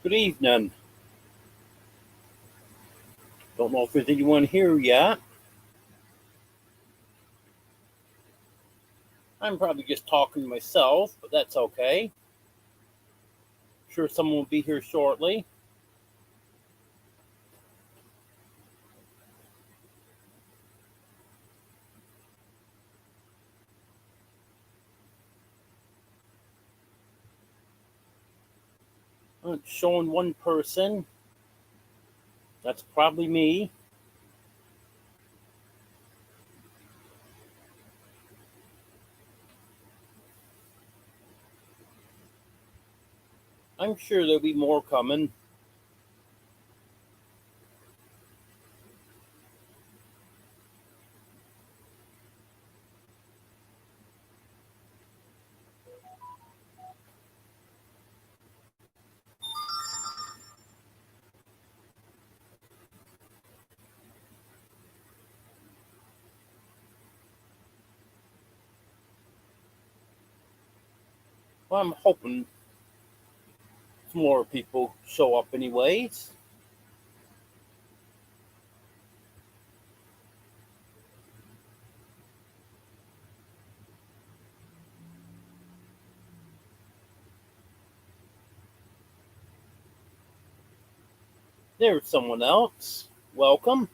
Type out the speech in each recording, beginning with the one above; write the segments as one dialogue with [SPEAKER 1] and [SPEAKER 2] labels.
[SPEAKER 1] Good evening. Don't know if there's anyone here yet. I'm probably just talking to myself, but that's okay. Sure, someone will be here shortly. It's showing one person. That's probably me. I'm sure there'll be more coming. Well, I'm hoping some more people show up anyways. There's someone else. Welcome.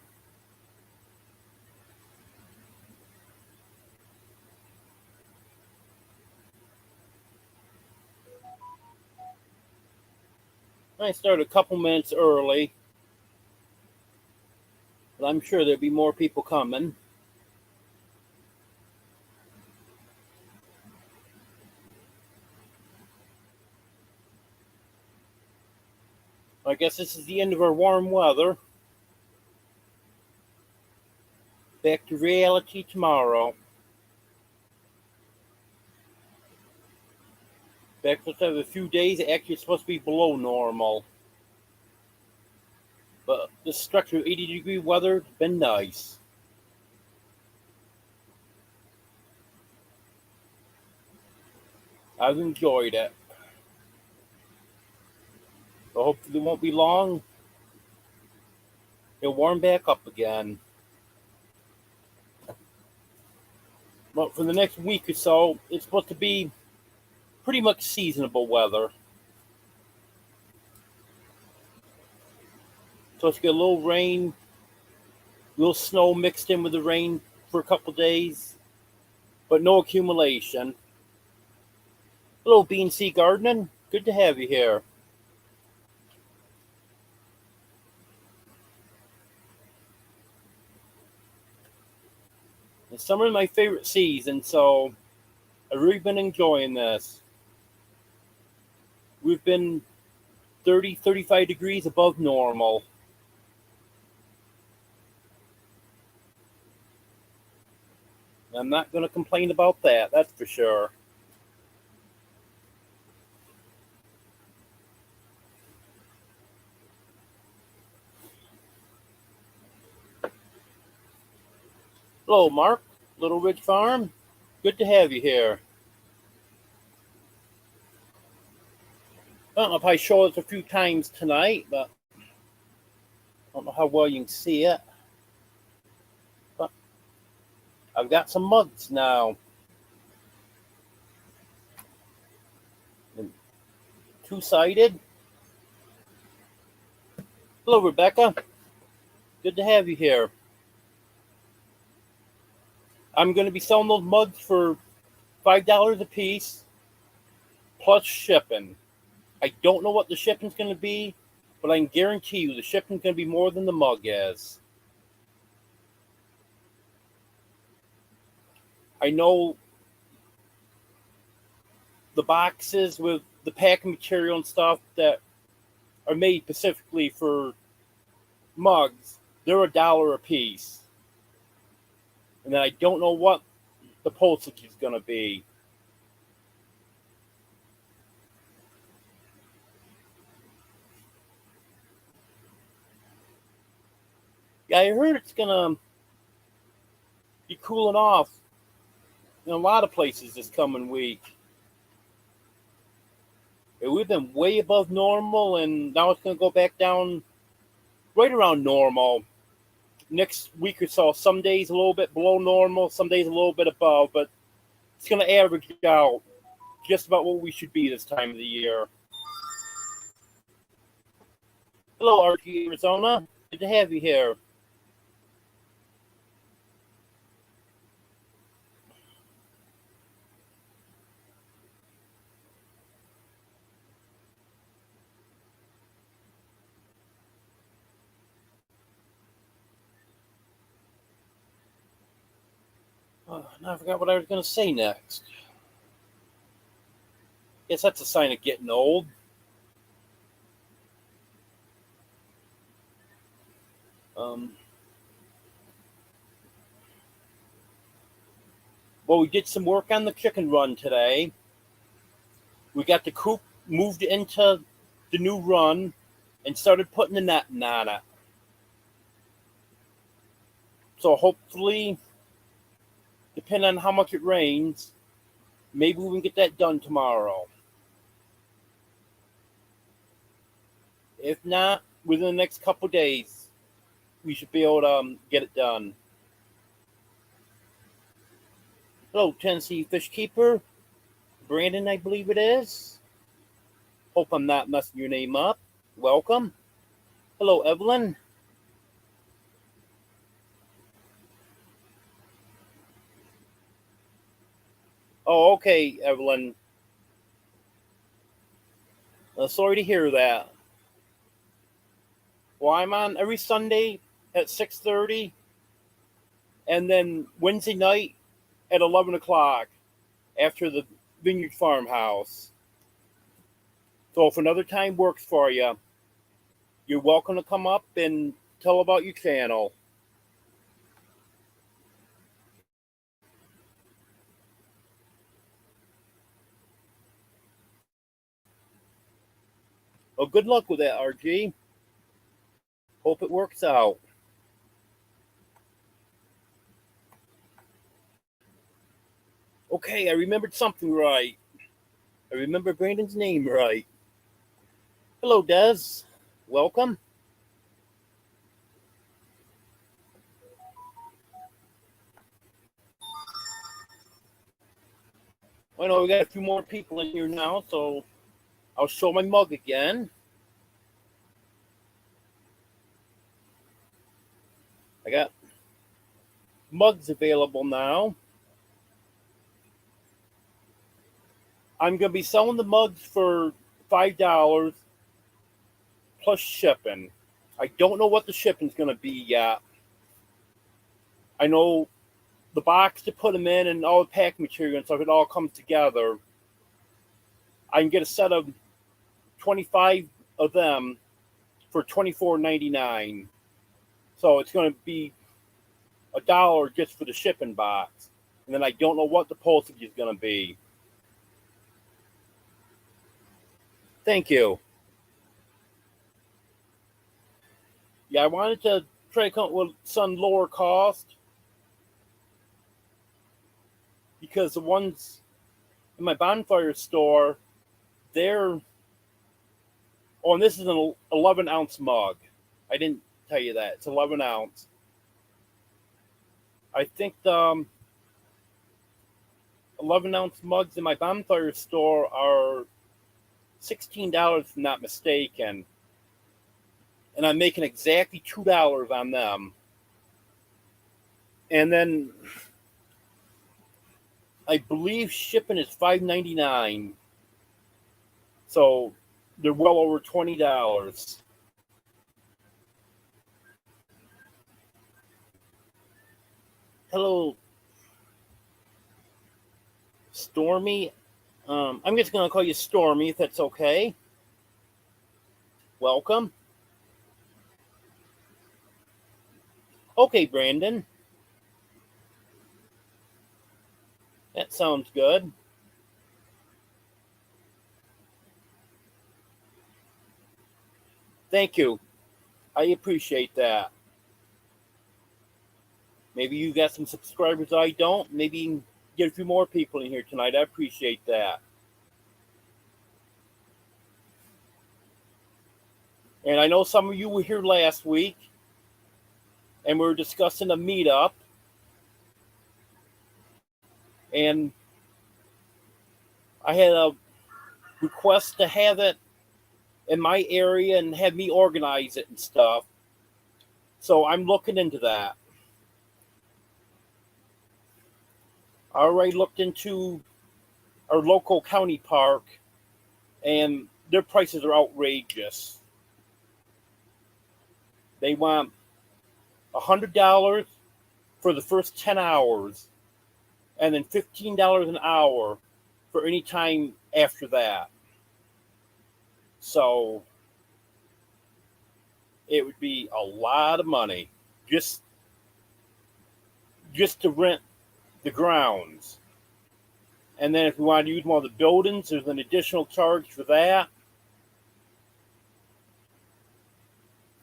[SPEAKER 1] I started a couple minutes early, but I'm sure there'll be more people coming. I guess this is the end of our warm weather. Back to reality tomorrow. Back to a few days, actually it's supposed to be below normal. But this stretch of 80-degree weather has been nice. I've enjoyed it. But hopefully it won't be long. It'll warm back up again. But for the next week or so, it's supposed to be pretty much seasonable weather. So it's got a little rain, a little snow mixed in with the rain for a couple days, but no accumulation. Hello, Bean Sea Gardening. Good to have you here. And summer is my favorite season, so I've really been enjoying this. We've been 30, 35 degrees above normal. I'm not going to complain about that, that's for sure. Hello, Mark, Little Ridge Farm. Good to have you here. I don't know if I show it a few times tonight, but I don't know how well you can see it. But I've got some mugs now. Two-sided. Hello, Rebecca. Good to have you here. I'm going to be selling those mugs for $5 a piece, plus shipping. I don't know what the shipping's going to be, but I can guarantee you the shipping's going to be more than the mug is. I know the boxes with the packing material and stuff that are made specifically for mugs, they're $1 a piece. And then I don't know what the postage is going to be. Yeah, I heard it's going to be cooling off in a lot of places this coming week. We've been way above normal, and now it's going to go back down right around normal. Next week or so, some days a little bit below normal, some days a little bit above, but it's going to average out just about what we should be this time of the year. Hello, RG Arizona. Good to have you here. Now I forgot what I was going to say next. Guess that's a sign of getting old. Well, we did some work on the chicken run today. We got the coop moved into the new run and started putting the netting on it. So hopefully, depending on how much it rains, maybe we can get that done tomorrow. If not, within the next couple days, we should be able to get it done. Hello, Tennessee Fish Keeper. Brandon, I believe it is. Hope I'm not messing your name up. Welcome. Hello, Evelyn. Oh, okay, Evelyn. Sorry to hear that. Well, I'm on every Sunday at 6:30, and then Wednesday night at 11 o'clock after the Vineyard Farmhouse. So if another time works for you, you're welcome to come up and tell about your channel. Well, good luck with that, RG. Hope it works out. Okay, I remembered something right. I remember Brandon's name right. Hello, Des. Welcome. I know we got a few more people in here now, so I'll show my mug again. I got mugs available now. I'm going to be selling the mugs for $5 plus shipping. I don't know what the shipping's going to be yet. I know the box to put them in and all the pack material and stuff, it all comes together. I can get a set of 25 of them for $24.99. So it's going to be $1 just for the shipping box. And then I don't know what the postage is going to be. Thank you. Yeah, I wanted to try to come up with some lower cost because the ones in my bonfire store, they're... Oh, and this is an 11-ounce mug. I didn't tell you that. It's 11 ounce. I think the 11-ounce mugs in my bonfire store are $16, if I'm not mistaken. And I'm making exactly $2 on them. And then I believe shipping is $5.99. So they're well over $20. Hello, Stormy. I'm just going to call you Stormy if that's okay. Welcome. Okay, Brandon. That sounds good. Thank you. I appreciate that. Maybe you got some subscribers I don't. Maybe you can get a few more people in here tonight. I appreciate that. And I know some of you were here last week, and we were discussing a meetup. And I had a request to have it in my area and have me organize it and stuff. So I'm looking into that. I already looked into our local county park, and their prices are outrageous. They want $100 for the first 10 hours, and then $15 an hour for any time after that. So it would be a lot of money just to rent the grounds. And then if we want to use one of the buildings, there's an additional charge for that.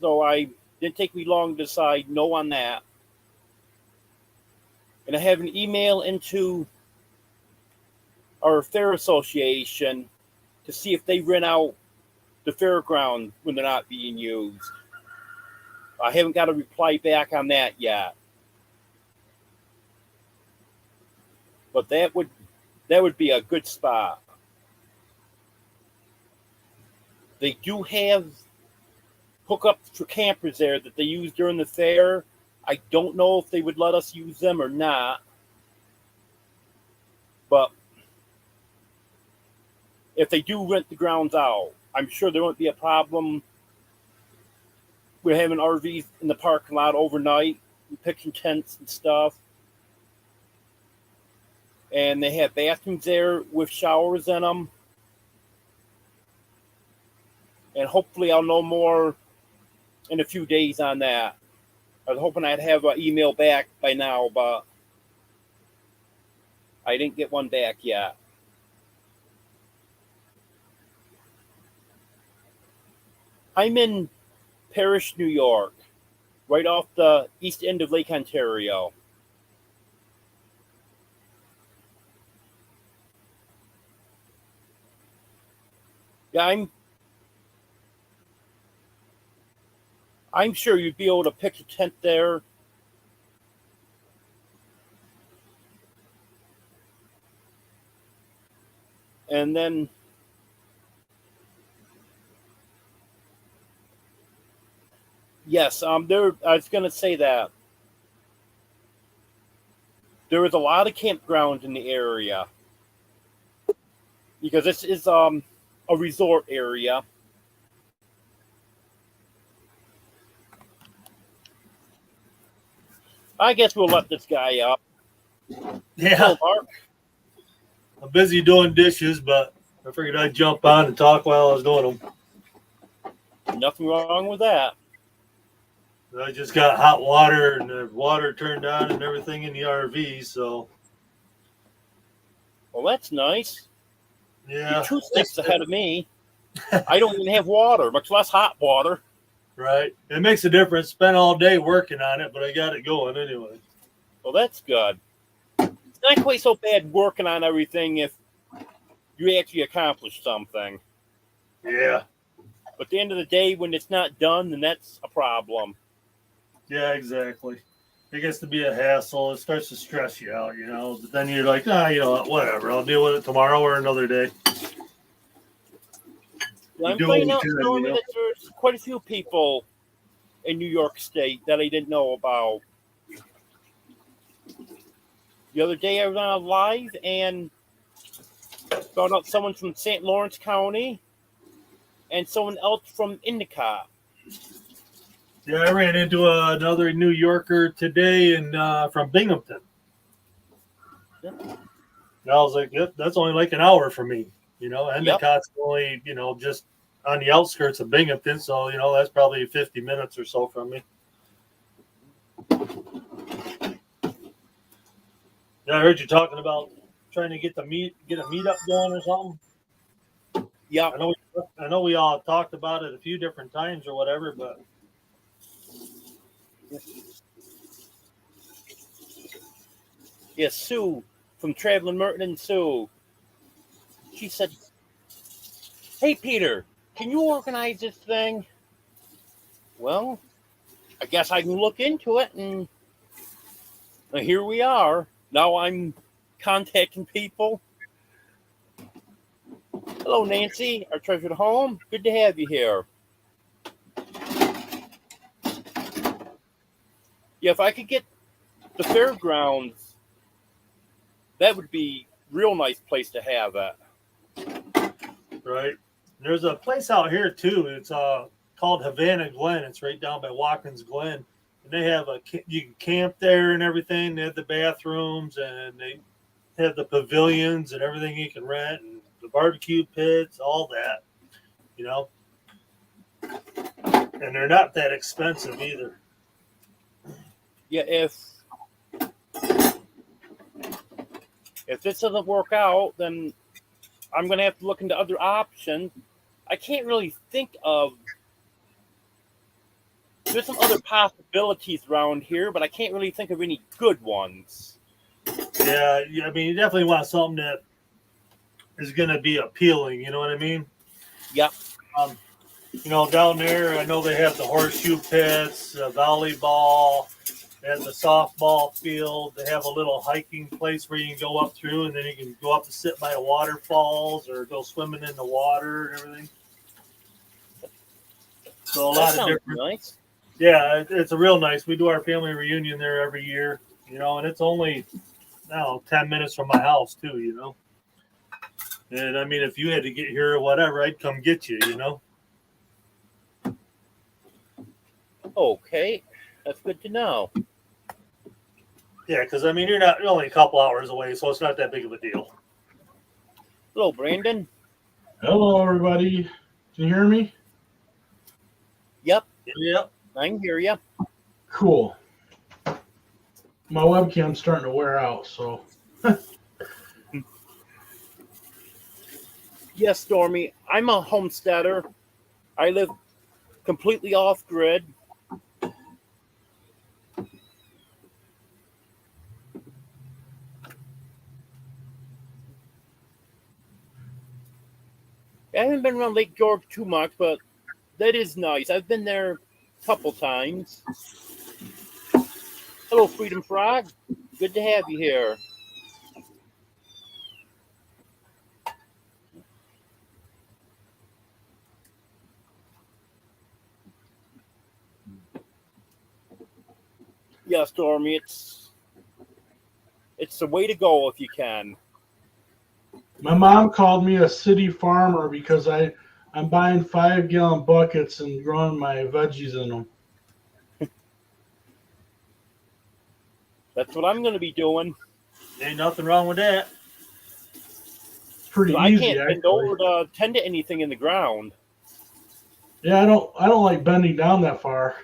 [SPEAKER 1] So it didn't take me long to decide no on that. And I have an email into our fair association to see if they rent out the fairground when they're not being used. I haven't got a reply back on that yet. But that would be a good spot. They do have hookups for campers there that they use during the fair. I don't know if they would let us use them or not. But if they do rent the grounds out, I'm sure there won't be a problem with having RVs in the parking lot overnight, and pitching tents and stuff. And they have bathrooms there with showers in them. And hopefully I'll know more in a few days on that. I was hoping I'd have an email back by now, but I didn't get one back yet. I'm in Parrish, New York, right off the east end of Lake Ontario. Yeah, I'm sure you'd be able to pitch a tent there. And then yes, I was going to say that there is a lot of campgrounds in the area because this is a resort area. I guess we'll let this guy up.
[SPEAKER 2] Yeah.
[SPEAKER 1] Hello, Mark.
[SPEAKER 2] I'm busy doing dishes, but I figured I'd jump on and talk while I was doing them.
[SPEAKER 1] Nothing wrong with that.
[SPEAKER 2] I just got hot water and the water turned on and everything in the RV, so.
[SPEAKER 1] Well, that's nice.
[SPEAKER 2] Yeah.
[SPEAKER 1] You're 2 steps ahead of me. I don't even have water, much less hot water.
[SPEAKER 2] Right. It makes a difference. Spent all day working on it, but I got it going anyway.
[SPEAKER 1] Well, that's good. It's not quite so bad working on everything if you actually accomplish something.
[SPEAKER 2] Yeah.
[SPEAKER 1] But at the end of the day, when it's not done, then that's a problem.
[SPEAKER 2] Yeah, exactly. It gets to be a hassle. It starts to stress you out, you know. But then you're like, whatever. I'll deal with it tomorrow or another day.
[SPEAKER 1] I'm finding out, Stormy, that there's quite a few people in New York State that I didn't know about. The other day I was on a live and found out someone from St. Lawrence County and someone else from Endicott.
[SPEAKER 2] Yeah, I ran into another New Yorker today from Binghamton.
[SPEAKER 1] Yep.
[SPEAKER 2] And I was like, yep, that's only like an hour for me. You know, Endicott's only, just on the outskirts of Binghamton. So, that's probably 50 minutes or so from me. Yeah, I heard you talking about trying to get a meetup going or something.
[SPEAKER 1] Yeah.
[SPEAKER 2] I know we all talked about it a few different times or whatever, but.
[SPEAKER 1] Yes, Sue from Traveling Merton and Sue. She said, "Hey, Peter, can you organize this thing?" Well, I guess I can look into it, and here we are. Now I'm contacting people. Hello, Nancy, our treasured home. Good to have you here. Yeah, if I could get the fairgrounds, that would be a real nice place to have it.
[SPEAKER 2] Right. There's a place out here too. It's called Havana Glen. It's right down by Watkins Glen, and they have you can camp there and everything. They have the bathrooms and they have the pavilions and everything you can rent and the barbecue pits, all that. You know, and they're not that expensive either.
[SPEAKER 1] Yeah, if this doesn't work out, then I'm going to have to look into other options. I can't really think of. There's some other possibilities around here, but I can't really think of any good ones.
[SPEAKER 2] Yeah, I mean, you definitely want something that is going to be appealing. You know what I mean?
[SPEAKER 1] Yep.
[SPEAKER 2] You know, down there, I know they have the horseshoe pits, volleyball, they have the softball field. They have a little hiking place where you can go up through, and then you can go up and sit by the waterfalls or go swimming in the water and everything. So a lot of different.
[SPEAKER 1] Nice.
[SPEAKER 2] Yeah, it's a real nice. We do our family reunion there every year, you know, and it's only now 10 minutes from my house too, you know. And I mean, if you had to get here or whatever, I'd come get you, you know.
[SPEAKER 1] Okay, that's good to know.
[SPEAKER 2] Yeah, because I mean, you're only a couple hours away, so it's not that big of a deal.
[SPEAKER 1] Hello, Brandon.
[SPEAKER 3] Hello, everybody. Can you hear me?
[SPEAKER 1] Yep.
[SPEAKER 2] Yep.
[SPEAKER 1] I can hear you.
[SPEAKER 3] Cool. My webcam's starting to wear out, so.
[SPEAKER 1] Yes, Stormy. I'm a homesteader. I live completely off grid. I haven't been around Lake George too much, but that is nice. I've been there a couple times. Hello, Freedom Frog. Good to have you here. Yeah, Stormy, it's the way to go if you can.
[SPEAKER 3] My mom called me a city farmer because I'm buying 5-gallon buckets and growing my veggies in them.
[SPEAKER 1] That's what I'm going to be doing.
[SPEAKER 2] Ain't nothing wrong with that.
[SPEAKER 3] It's pretty
[SPEAKER 1] I
[SPEAKER 3] easy,
[SPEAKER 1] can't bend
[SPEAKER 3] actually.
[SPEAKER 1] over to tend to anything in the ground.
[SPEAKER 3] Yeah, I don't like bending down that far.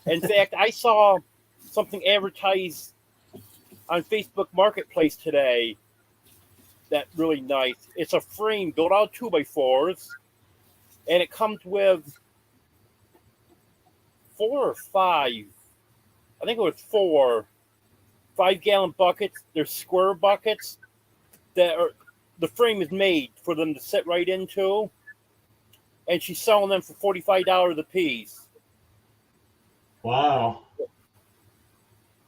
[SPEAKER 1] In fact, I saw something advertised on Facebook Marketplace today that's really nice. It's a frame built out of 2x4s, and it comes with 4 or 5. I think it was 4 5-gallon buckets. They're square buckets that are the frame is made for them to sit right into, and she's selling them for $45 a piece.
[SPEAKER 3] Wow.
[SPEAKER 1] You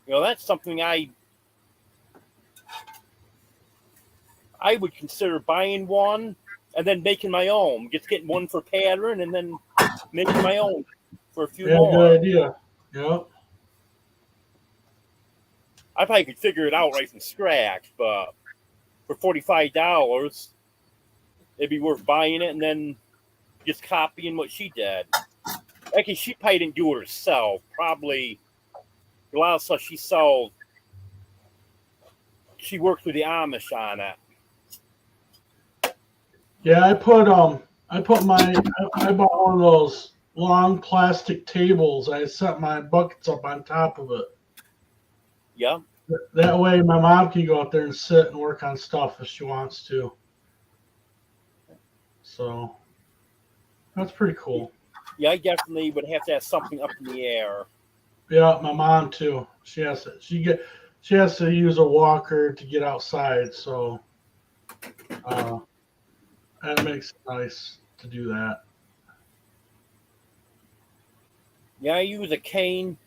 [SPEAKER 1] know, that's something I would consider buying one and then making my own. Just getting one for pattern and then making my own for a few more.
[SPEAKER 3] Good idea. Yep.
[SPEAKER 1] I probably could figure it out right from scratch, but for $45, it'd be worth buying it and then just copying what she did. Actually, she probably didn't do it herself. Probably a lot of stuff she sold. She worked with the Amish on it.
[SPEAKER 3] Yeah, I bought one of those long plastic tables. I set my buckets up on top of it.
[SPEAKER 1] Yeah.
[SPEAKER 3] That way my mom can go out there and sit and work on stuff if she wants to. So that's pretty cool.
[SPEAKER 1] Yeah, I definitely would have to have something up in the air.
[SPEAKER 3] Yeah, my mom too. She has to use a walker to get outside, so that makes it nice to do that.
[SPEAKER 1] Yeah, I use a cane,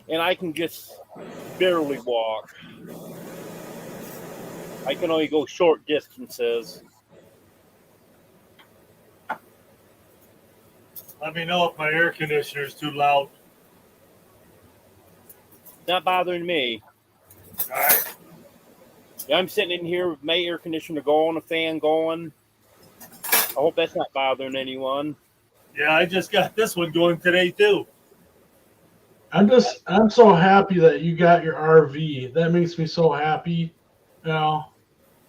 [SPEAKER 1] and I can just barely walk. I can only go short distances.
[SPEAKER 2] Let me know if my air conditioner is too loud.
[SPEAKER 1] Not bothering me.
[SPEAKER 2] All right.
[SPEAKER 1] Yeah, I'm sitting in here with my air conditioner going, a fan going. I hope that's not bothering anyone.
[SPEAKER 2] Yeah, I just got this one going today too.
[SPEAKER 3] I'm so happy that you got your RV. That makes me so happy. You know,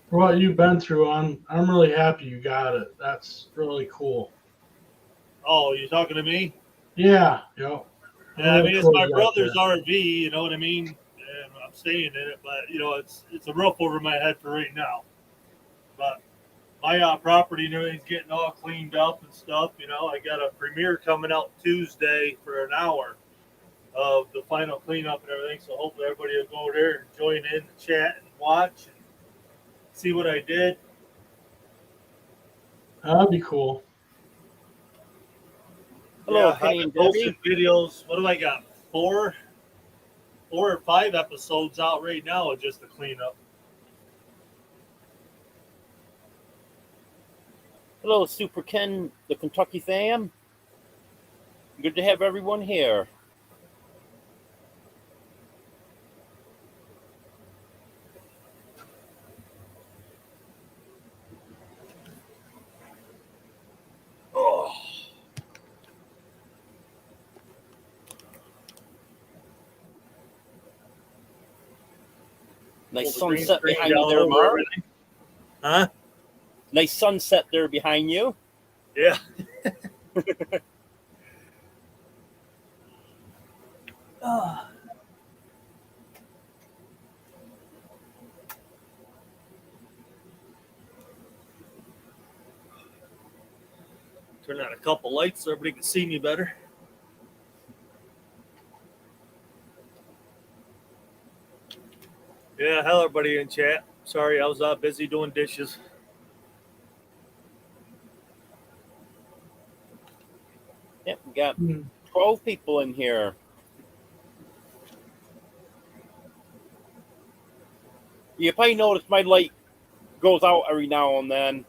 [SPEAKER 3] for what you've been through, I'm really happy you got it. That's really cool.
[SPEAKER 2] Oh, you talking to me?
[SPEAKER 3] Yeah, yep.
[SPEAKER 2] Yeah, I
[SPEAKER 3] Really
[SPEAKER 2] mean it's
[SPEAKER 3] cool
[SPEAKER 2] my
[SPEAKER 3] you got
[SPEAKER 2] brother's
[SPEAKER 3] there.
[SPEAKER 2] RV. You know what I mean? And I'm staying in it, but it's a roof over my head for right now. But my property and everything's getting all cleaned up and stuff. I got a premiere coming out Tuesday for an hour of the final cleanup and everything. So hopefully everybody will go there and join in the chat and watch and see what I did.
[SPEAKER 3] That'd be cool.
[SPEAKER 1] Hello,
[SPEAKER 2] Yeah, I've
[SPEAKER 1] Penny
[SPEAKER 2] been
[SPEAKER 1] and
[SPEAKER 2] posting
[SPEAKER 1] Debbie.
[SPEAKER 2] videos. What do I got? Four or five episodes out right now of just the cleanup.
[SPEAKER 1] Hello, Super Ken, the Kentucky fam. Good to have everyone here. Oh, nice
[SPEAKER 2] Pull the green
[SPEAKER 1] sunset
[SPEAKER 2] screen
[SPEAKER 1] behind you
[SPEAKER 2] down
[SPEAKER 1] there,
[SPEAKER 2] over
[SPEAKER 1] Mark.
[SPEAKER 2] everything. Huh?
[SPEAKER 1] Nice sunset there behind you.
[SPEAKER 2] Yeah. Turn on a couple lights so everybody can see me better. Yeah, hello everybody in chat. Sorry, I was busy doing dishes.
[SPEAKER 1] Yep, we got
[SPEAKER 3] Hmm.
[SPEAKER 1] 12 people in here. You probably notice my light goes out every now and then.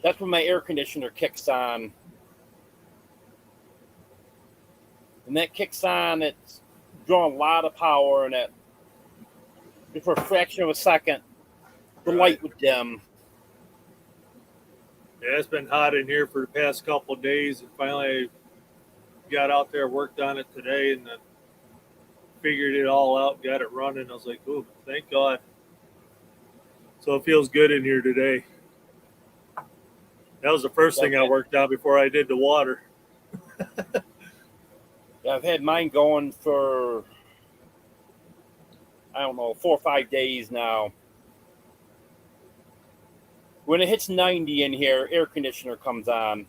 [SPEAKER 1] That's when my air conditioner kicks on. And that kicks on, it's drawing a lot of power, and for a fraction of a second, the light would dim.
[SPEAKER 2] Yeah, it's been hot in here for the past couple of days, and finally I got out there, worked on it today, and then figured it all out, got it running. I was like, "Oh, thank God!" So it feels good in here today. That was the first thing I worked on before I did the water.
[SPEAKER 1] Yeah, I've had mine going for, I don't know, 4 or 5 days now. When it hits 90 in here, air conditioner comes on.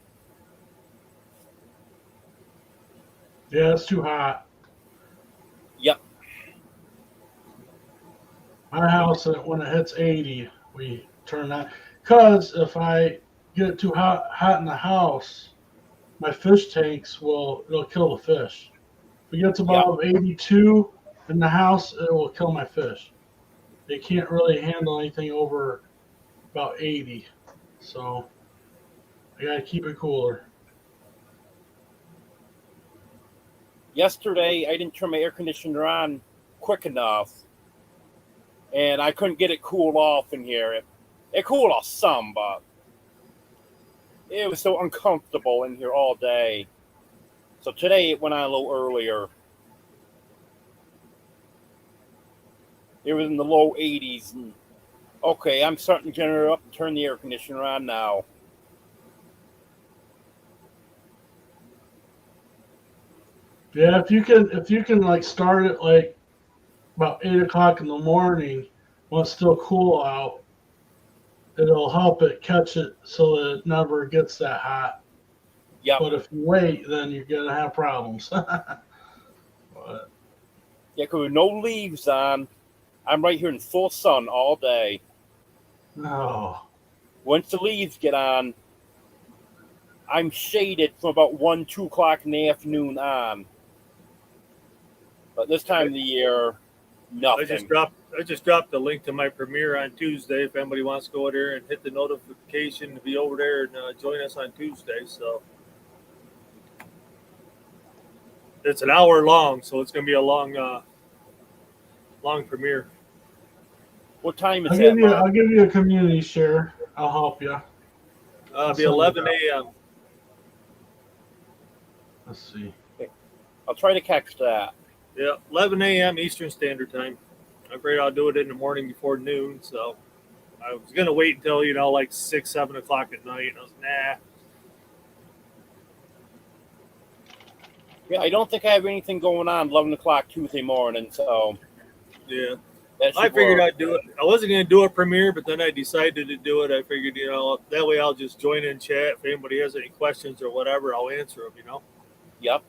[SPEAKER 3] Yeah, it's too hot.
[SPEAKER 1] Yep.
[SPEAKER 3] My house, when it hits 80, we turn that. Because if I get it too hot in the house, my fish tanks it'll kill the fish. If it gets above 82 in the house, it will kill my fish. They can't really handle anything over about 80. So I gotta keep it cooler.
[SPEAKER 1] Yesterday, I didn't turn my air conditioner on quick enough, and I couldn't get it cooled off in here. It cooled off some, but it was so uncomfortable in here all day. So today it went on a little earlier. It was in the low 80s. And okay, I'm starting to generate up and turn the air conditioner on now.
[SPEAKER 3] Yeah, if you can like start it like about 8 o'clock in the morning when it's still cool out, it'll help it catch it so that it never gets that hot.
[SPEAKER 1] Yep.
[SPEAKER 3] But if you wait, then you're gonna have problems. But,
[SPEAKER 1] Yeah, because with no leaves on, I'm right here in full sun all day.
[SPEAKER 3] no.
[SPEAKER 1] Once the leaves get on, I'm shaded from about 1, 2 o'clock in the afternoon on. But this time of the year,
[SPEAKER 2] I
[SPEAKER 1] nothing.
[SPEAKER 2] just dropped the link to my premiere on Tuesday. If anybody wants to go there and hit the notification to be over there and join us on Tuesday, so it's an hour long, so it's going to be a long premiere.
[SPEAKER 1] What time is
[SPEAKER 3] I'll
[SPEAKER 1] that,
[SPEAKER 3] give you.
[SPEAKER 1] Mark?
[SPEAKER 3] I'll give you a community share. I'll help you.
[SPEAKER 2] It'll be 11 a.m.
[SPEAKER 3] Let's see.
[SPEAKER 1] I'll try to catch that.
[SPEAKER 2] Yeah, 11 a.m. Eastern Standard Time. I'm afraid I'll do it in the morning before noon. So I was gonna wait until like 6, 7 o'clock at night. And I was nah.
[SPEAKER 1] Yeah, I don't think I have anything going on 11 o'clock Tuesday morning, so
[SPEAKER 2] Yeah,
[SPEAKER 1] that should
[SPEAKER 2] I figured
[SPEAKER 1] work.
[SPEAKER 2] I'd do it. I wasn't gonna do a premiere, but then I decided to do it. I figured that way I'll just join in chat. If anybody has any questions or whatever, I'll answer them.
[SPEAKER 1] Yep.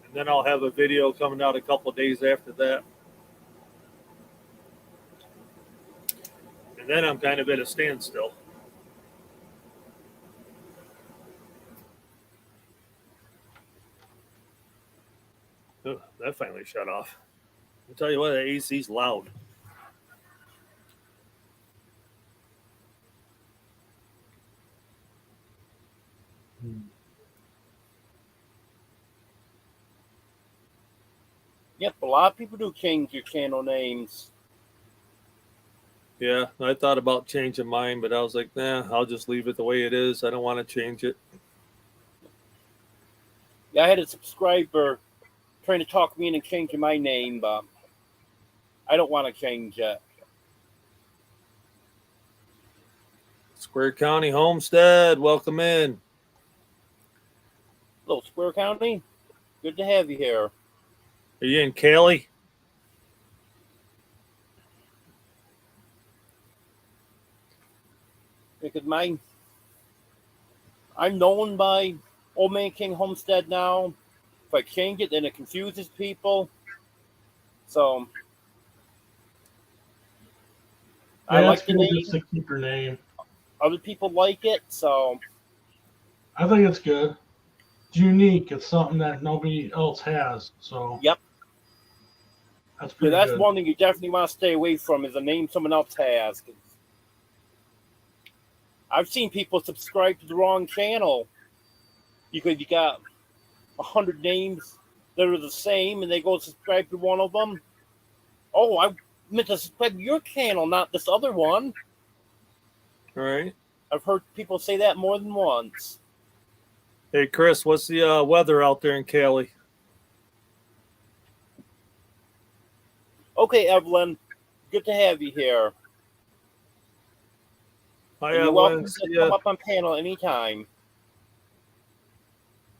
[SPEAKER 2] And then I'll have a video coming out a couple of days after that. And then I'm kind of at a standstill. Oh, that finally shut off. I'll tell you what, the AC's loud.
[SPEAKER 1] Yep, a lot of people do change your channel names.
[SPEAKER 2] Yeah, I thought about changing mine, but I was like, nah, I'll just leave it the way it is. I don't want to change it.
[SPEAKER 1] Yeah, I had a subscriber trying to talk me into changing my name, but I don't want to change it.
[SPEAKER 2] Square County Homestead, welcome in.
[SPEAKER 1] Hello, Square County. Good to have you here.
[SPEAKER 2] Are you in Cali?
[SPEAKER 1] Because I'm known by Old Man King Homestead now. If I change it, then it confuses people. So I
[SPEAKER 3] Yeah,
[SPEAKER 1] like
[SPEAKER 3] it's
[SPEAKER 1] the
[SPEAKER 3] good
[SPEAKER 1] name.
[SPEAKER 3] just to keep your name.
[SPEAKER 1] Other people like it, so
[SPEAKER 3] I think it's good. It's unique. It's something that nobody else has. So
[SPEAKER 1] yep.
[SPEAKER 3] that's
[SPEAKER 1] Yeah,
[SPEAKER 3] pretty
[SPEAKER 1] that's
[SPEAKER 3] good.
[SPEAKER 1] one thing you definitely want to stay away from is a name someone else has. 'Cause I've seen people subscribe to the wrong channel because you got 100 names that are the same, and they go subscribe to one of them. Oh, I meant to subscribe to your channel, not this other one.
[SPEAKER 2] All right.
[SPEAKER 1] I've heard people say that more than once.
[SPEAKER 2] Hey, Chris, what's the weather out there in Cali?
[SPEAKER 1] Okay, Evelyn, good to have you here.
[SPEAKER 2] Hi,
[SPEAKER 1] And you're welcome
[SPEAKER 2] Evelyn.
[SPEAKER 1] to come up on panel anytime.
[SPEAKER 2] Yeah.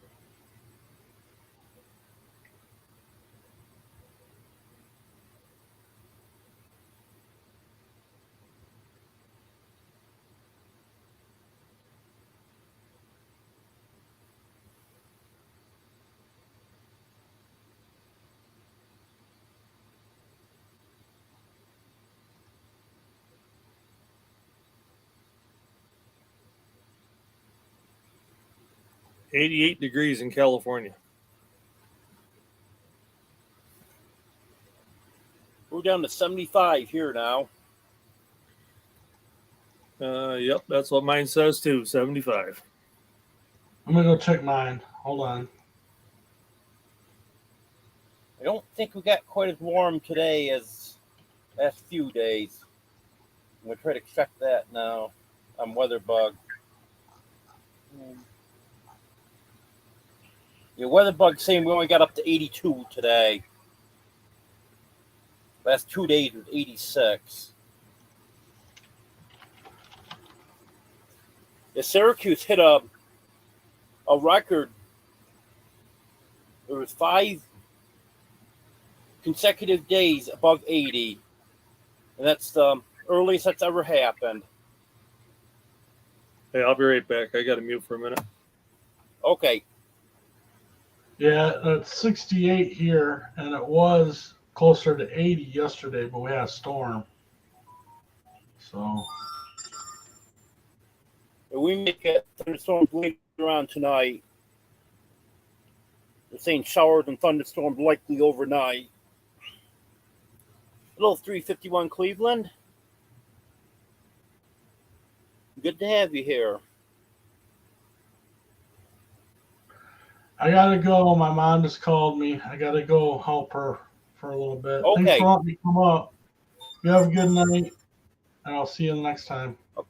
[SPEAKER 2] 88 degrees in California.
[SPEAKER 1] We're down to 75 here now.
[SPEAKER 2] Yep, that's what mine says too, 75.
[SPEAKER 3] I'm gonna go check mine. Hold on.
[SPEAKER 1] I don't think we got quite as warm today as last few days. I'm going to try to check that now on WeatherBug. Yeah, WeatherBug's saying we only got up to 82 today. Last 2 days was 86. Yeah, Syracuse hit a record. There was 5 consecutive days above 80. And that's the earliest that's ever happened.
[SPEAKER 2] Hey, I'll be right back. I got to mute for a minute.
[SPEAKER 1] Okay.
[SPEAKER 3] Yeah, it's 68 here, and it was closer to 80 yesterday, but we had a storm. So
[SPEAKER 1] We may get thunderstorms later on tonight. They're saying showers and thunderstorms likely overnight. Hello, 351 Cleveland. Good to have you here.
[SPEAKER 3] I gotta go. My mom just called me. I gotta go help her for a little bit.
[SPEAKER 1] Okay.
[SPEAKER 3] Thanks for letting me come up. You have a good night, and I'll see you next time.
[SPEAKER 1] Okay.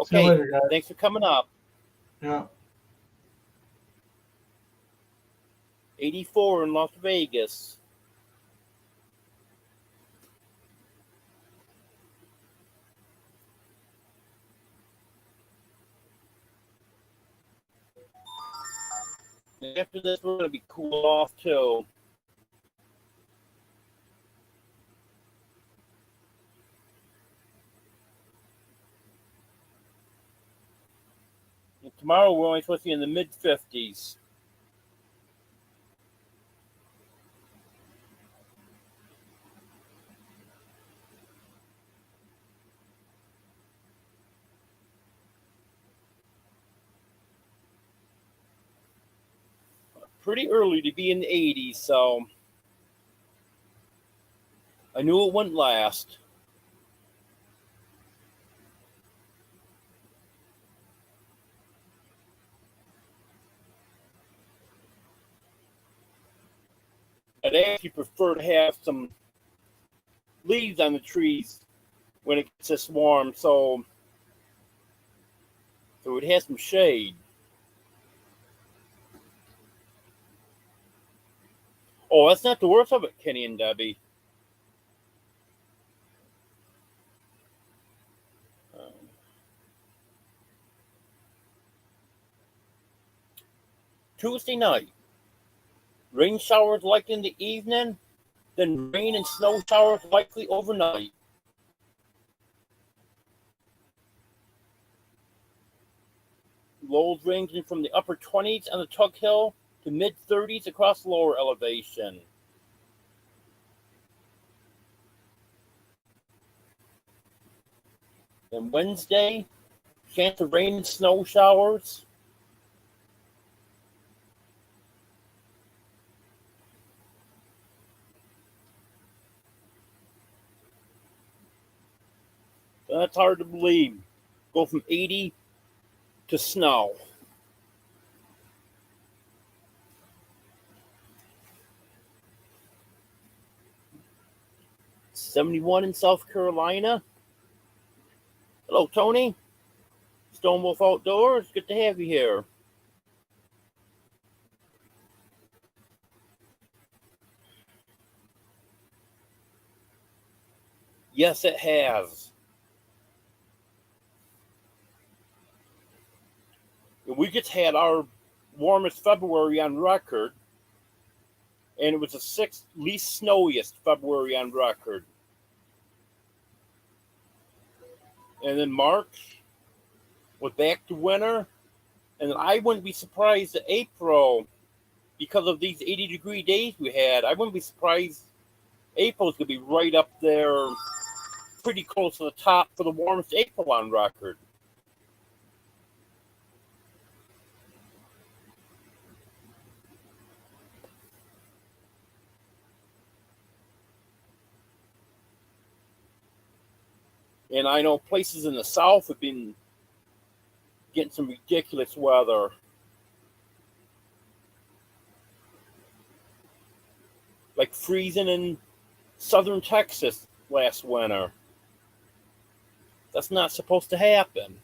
[SPEAKER 3] See you later, guys.
[SPEAKER 1] Thanks for coming up.
[SPEAKER 3] Yeah.
[SPEAKER 1] 84 in Las Vegas. After this, we're going to be cool off too. And tomorrow, we're only supposed to be in the mid 50s. Pretty early to be in the 80s, so I knew it wouldn't last. I'd actually prefer to have some leaves on the trees when it gets this warm, so it would have some shade. Oh, that's not the worst of it, Kenny and Debbie. Tuesday night, rain showers likely in the evening, then rain and snow showers likely overnight. Lows ranging from the upper 20s on the Tug Hill to mid 30s across lower elevation. Then Wednesday, chance of rain and snow showers. That's hard to believe. Go from 80 to snow. '71 in South Carolina. Hello, Tony. Stone Wolf Outdoors. Good to have you here. Yes, it has. We just had our warmest February on record, and it was the sixth least snowiest February on record. And then March was back to winter, and I wouldn't be surprised that April, because of these 80-degree days we had, I wouldn't be surprised April's going to be right up there, pretty close to the top for the warmest April on record. And I know places in the south have been getting some ridiculous weather. Like freezing in southern Texas last winter. That's not supposed to happen.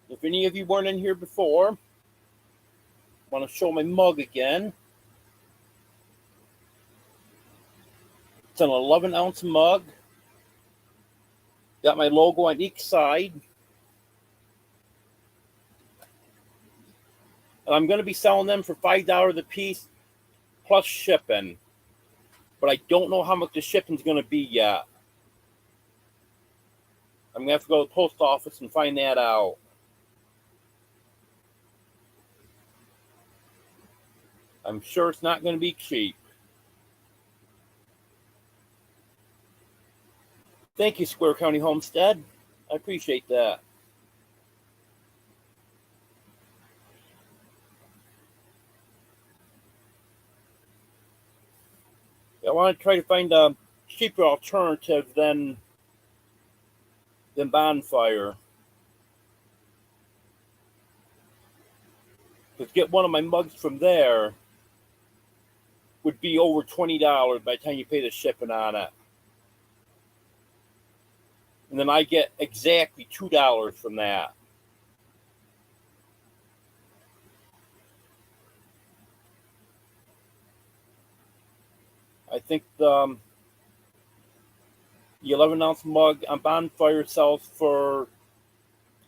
[SPEAKER 1] If any of you weren't in here before, I want to show my mug again. It's an 11-ounce mug. Got my logo on each side. And I'm going to be selling them for $5 a piece plus shipping. But I don't know how much the shipping's going to be yet. I'm going to have to go to the post office and find that out. I'm sure it's not going to be cheap. Thank you, Square County Homestead. I appreciate that. I want to try to find a cheaper alternative than Bonfire. Because get one of my mugs from there would be over $20 by the time you pay the shipping on it. And then I get exactly $2 from that. I think the 11-ounce mug on Bonfire sells for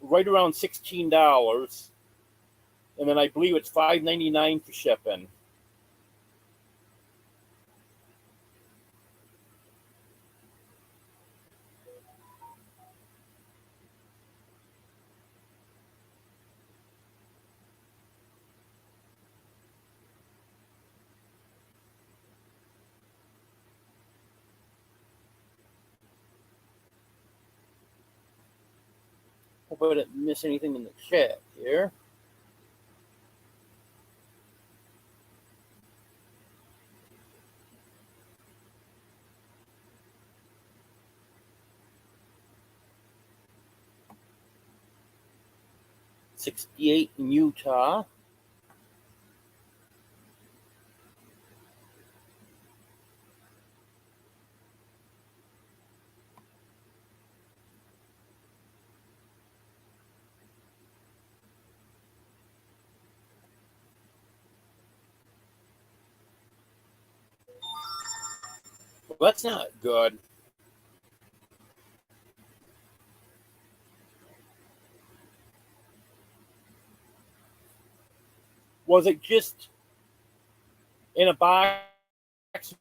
[SPEAKER 1] right around $16. And then I believe it's $5.99 for shipping. Hope I didn't miss anything in the chat here. '68 in Utah. Well, that's not good. Was it just in a box,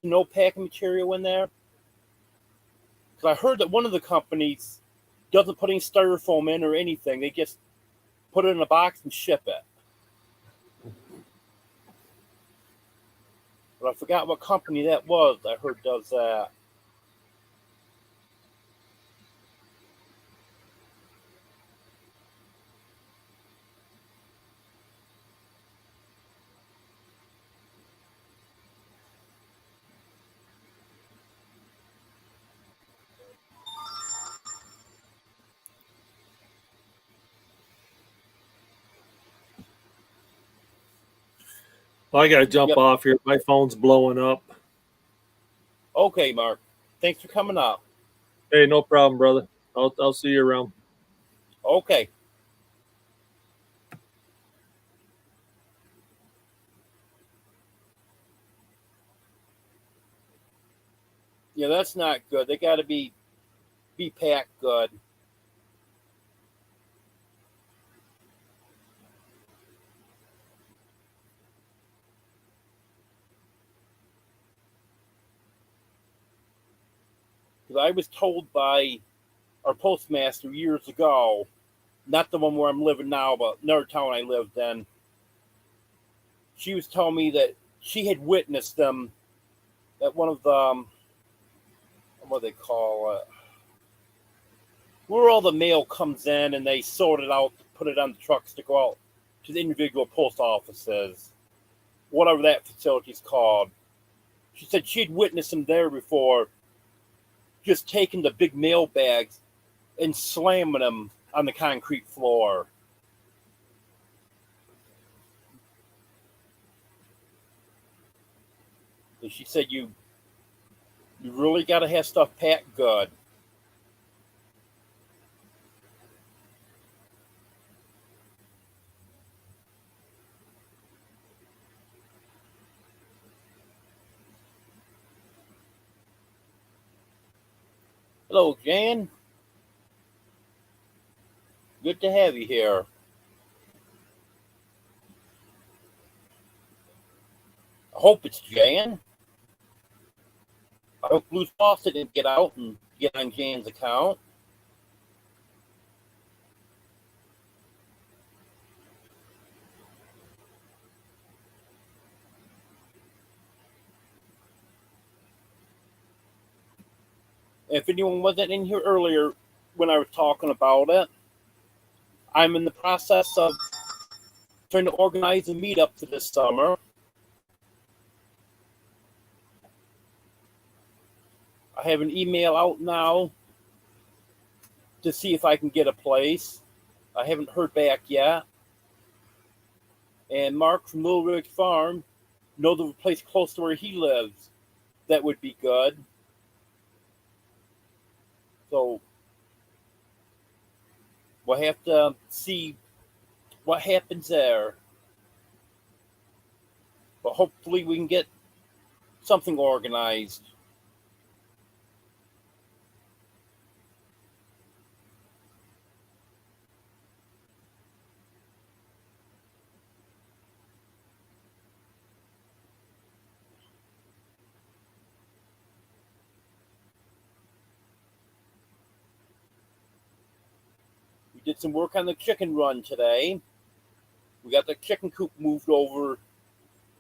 [SPEAKER 1] no packing material in there? Because I heard that one of the companies doesn't put any styrofoam in or anything. They just put it in a box and ship it. But I forgot what company that was I heard does that.
[SPEAKER 2] I got to jump
[SPEAKER 1] Yep.
[SPEAKER 2] off here. My phone's blowing up.
[SPEAKER 1] Okay, Mark. Thanks for coming up.
[SPEAKER 2] Hey, no problem, brother. I'll see you around.
[SPEAKER 1] Okay. Yeah, that's not good. They got to be packed good. Because I was told by our postmaster years ago, not the one where I'm living now, but another town I lived in, she was telling me that she had witnessed them at one of the, what do they call it, where all the mail comes in and they sort it out, put it on the trucks to go out to the individual post offices, whatever that facility's called. She said she'd witnessed them there before, just taking the big mail bags and slamming them on the concrete floor. And she said you really got to have stuff packed good. Hello, Jan. Good to have you here. I hope it's Jan. I hope Blues Fawcett didn't get out and get on Jan's account. If anyone wasn't in here earlier when I was talking about it, I'm in the process of trying to organize a meetup for this summer. I have an email out now to see if I can get a place. I haven't heard back yet. And Mark from Little Ridge Farm knows of a place close to where he lives that would be good. So we'll have to see what happens there. But hopefully we can get something organized. We did some work on the chicken run today. We got the chicken coop moved over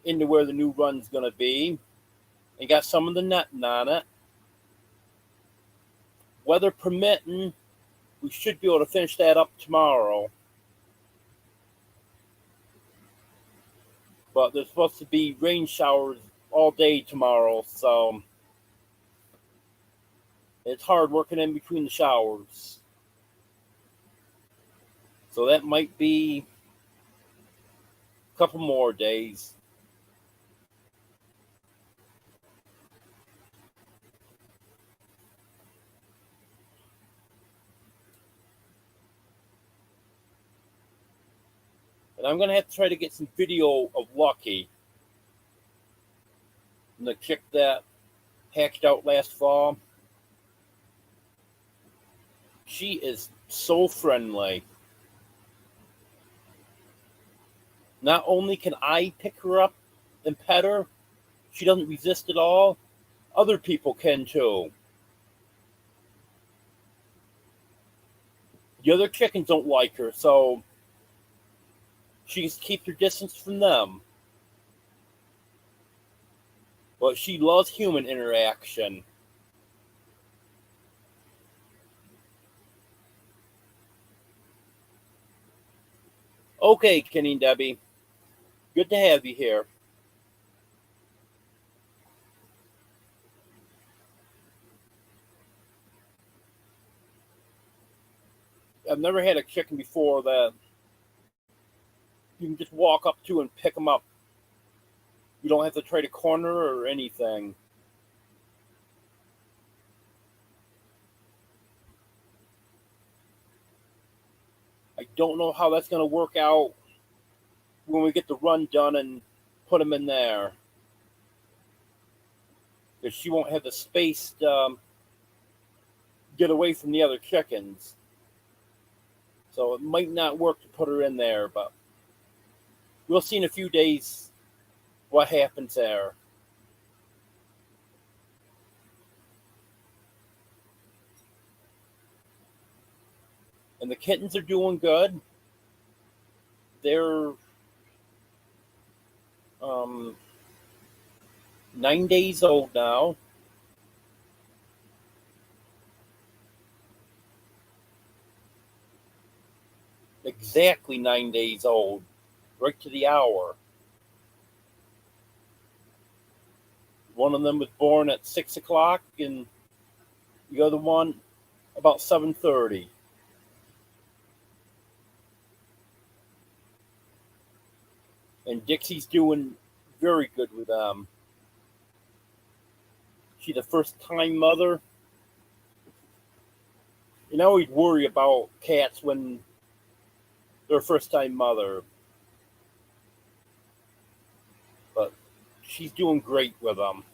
[SPEAKER 1] into where the new run's going to be. And got some of the netting on it. Weather permitting, we should be able to finish that up tomorrow. But there's supposed to be rain showers all day tomorrow, so it's hard working in between the showers. So that might be a couple more days. And I'm going to have to try to get some video of Lucky, the chick that hatched out last fall. She is so friendly. Not only can I pick her up and pet her, she doesn't resist at all. Other people can too. The other chickens don't like her, so she just keeps her distance from them. But she loves human interaction. Okay, Kenny and Debbie. Good to have you here. I've never had a chicken before that you can just walk up to and pick them up. You don't have to try to corner or anything. I don't know how that's going to work out when we get the run done and put them in there. Because she won't have the space to get away from the other chickens. So it might not work to put her in there, but we'll see in a few days what happens there. And the kittens are doing good. They're 9 days old now. Exactly 9 days old, right to the hour. One of them was born at 6 o'clock, and the other one about 7:30. And Dixie's doing very good with them. She's a first-time mother. And I always worry about cats when they're a first-time mother. But she's doing great with them.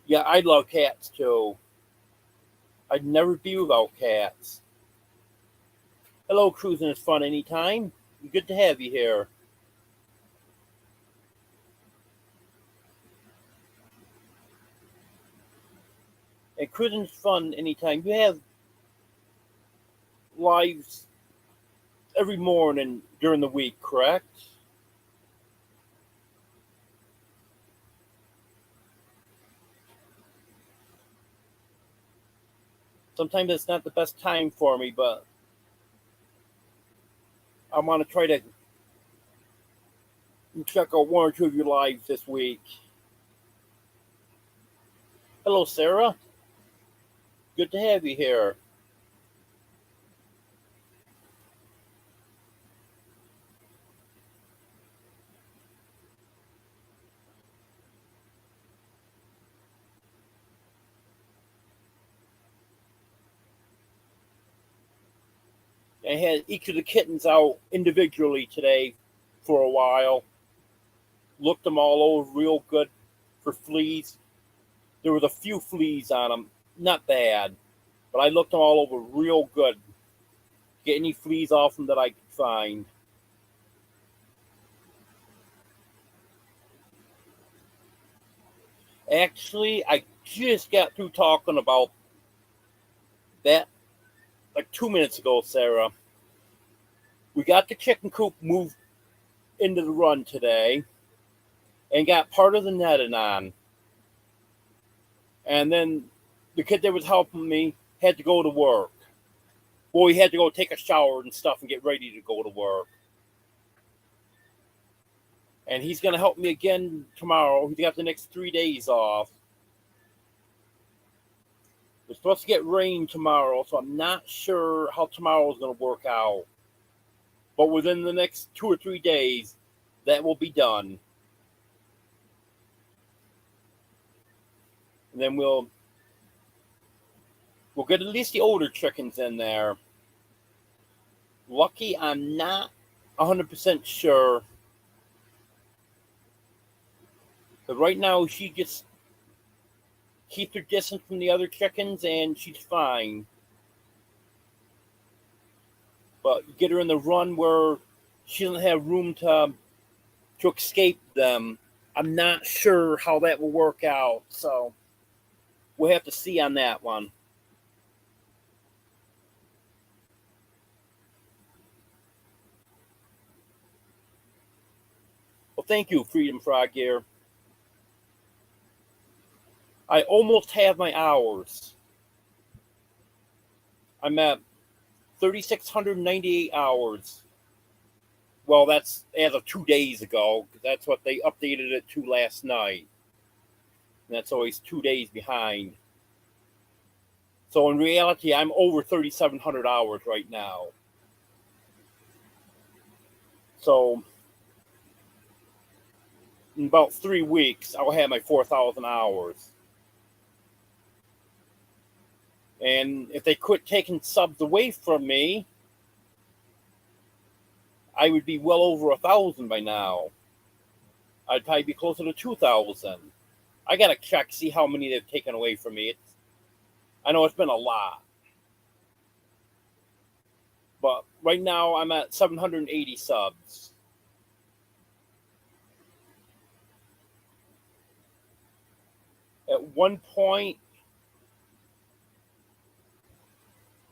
[SPEAKER 1] Yeah, I love cats too. I'd never be without cats. Hello, Cruising is Fun anytime. Good to have you here. And Cruising is Fun anytime. You have lives every morning during the week, correct? Sometimes it's not the best time for me, but I want to try to check out one or two of your lives this week. Hello, Sarah. Good to have you here. I had each of the kittens out individually today for a while. Looked them all over real good for fleas. There was a few fleas on them, not bad, but I looked them all over real good. Get any fleas off them that I could find. Actually, I just got through talking about that like 2 minutes ago, Sarah. We got the chicken coop moved into the run today and got part of the netting on. And then the kid that was helping me had to go to work. Well, he had to go take a shower and stuff and get ready to go to work. And he's going to help me again tomorrow. He's got the next 3 days off. We're supposed to get rain tomorrow, so I'm not sure how tomorrow is going to work out. But within the next 2 or 3 days, that will be done. And then we'll get at least the older chickens in there. Lucky, I'm not 100% sure. But right now, she just keeps her distance from the other chickens, and she's fine. But get her in the run where she doesn't have room to escape them. I'm not sure how that will work out, so we'll have to see on that one. Well, thank you, Freedom Frog Gear. I almost have my hours. I'm at 3,698 hours. Well, that's as of 2 days ago. That's what they updated it to last night. And that's always 2 days behind. So in reality, I'm over 3,700 hours right now. So in about 3 weeks, I'll have my 4,000 hours. And if they quit taking subs away from me, I would be well over 1,000 by now. I'd probably be closer to 2,000. I gotta check, see how many they've taken away from me. I know it's been a lot. But right now, I'm at 780 subs. At one point,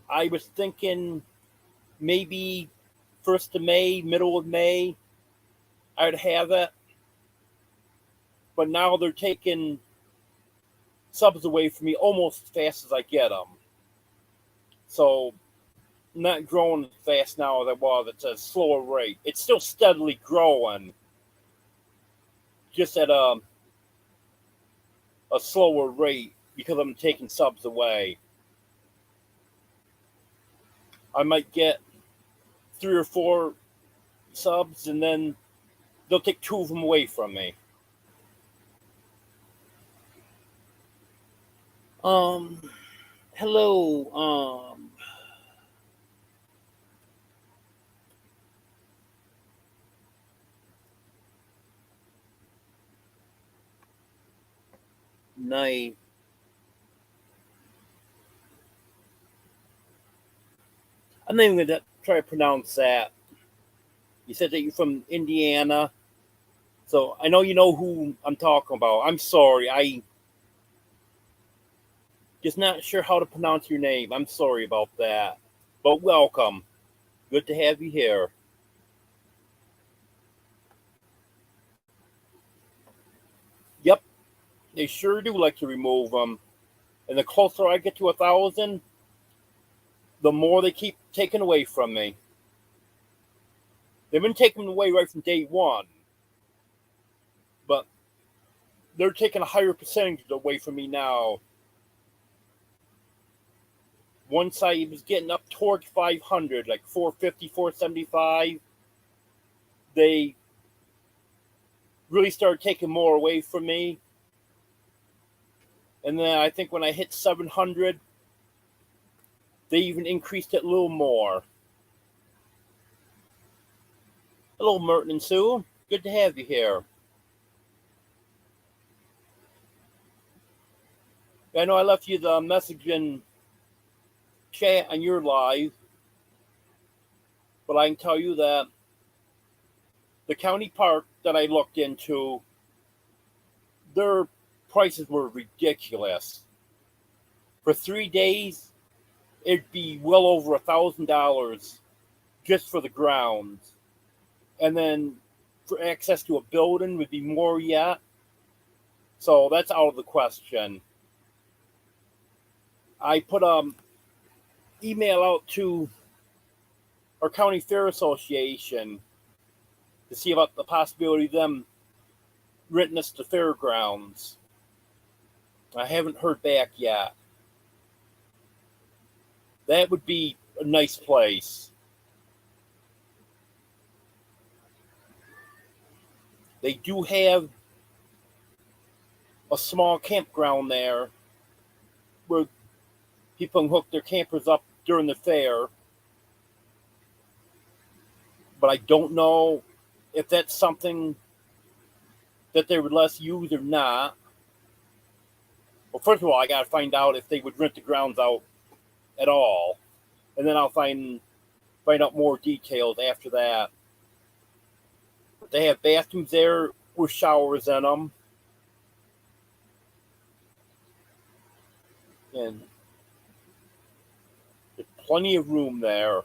[SPEAKER 1] I was thinking maybe 1st of May, middle of May, I'd have it. But now they're taking subs away from me almost as fast as I get them. So I'm not growing as fast now as I was. It's a slower rate. It's still steadily growing, just at a slower rate because I'm taking subs away. I might get 3 or 4 subs, and then they'll take 2 of them away from me. Hello, night. I'm not even going to try to pronounce that. You said that you're from Indiana. So I know you know who I'm talking about. I'm sorry. I just not sure how to pronounce your name. I'm sorry about that. But welcome. Good to have you here. Yep, they sure do like to remove them. And the closer I get to 1,000, the more they keep taking away from me. They've been taking them away right from day one, but they're taking a higher percentage away from me now. Once I was getting up towards 500, like 450, 475, they really started taking more away from me. And then I think when I hit 700, they even increased it a little more. Hello, Merton and Sue. Good to have you here. I know I left you the message in chat on your live, but I can tell you that the county park that I looked into, their prices were ridiculous. For 3 days, it'd be well over $1,000 just for the grounds. And then for access to a building would be more yet. So that's out of the question. I put email out to our county fair association to see about the possibility of them renting us the fairgrounds. I haven't heard back yet. That would be a nice place. They do have a small campground there where people can hook their campers up during the fair. But I don't know if that's something that they would let us use or not. Well, first of all, I got to find out if they would rent the grounds out at all. And then I'll find out more details after that. They have bathrooms there with showers in them. And there's plenty of room there.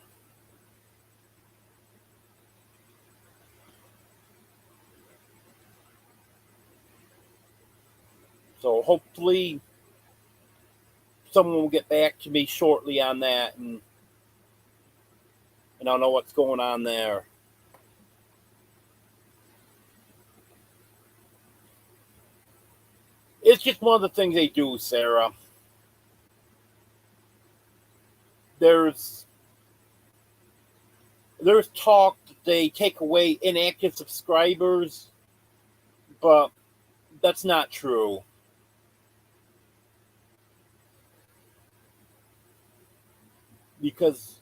[SPEAKER 1] So hopefully someone will get back to me shortly on that, and I'll know what's going on there. It's just one of the things they do, Sarah. There's talk that they take away inactive subscribers, but that's not true. Because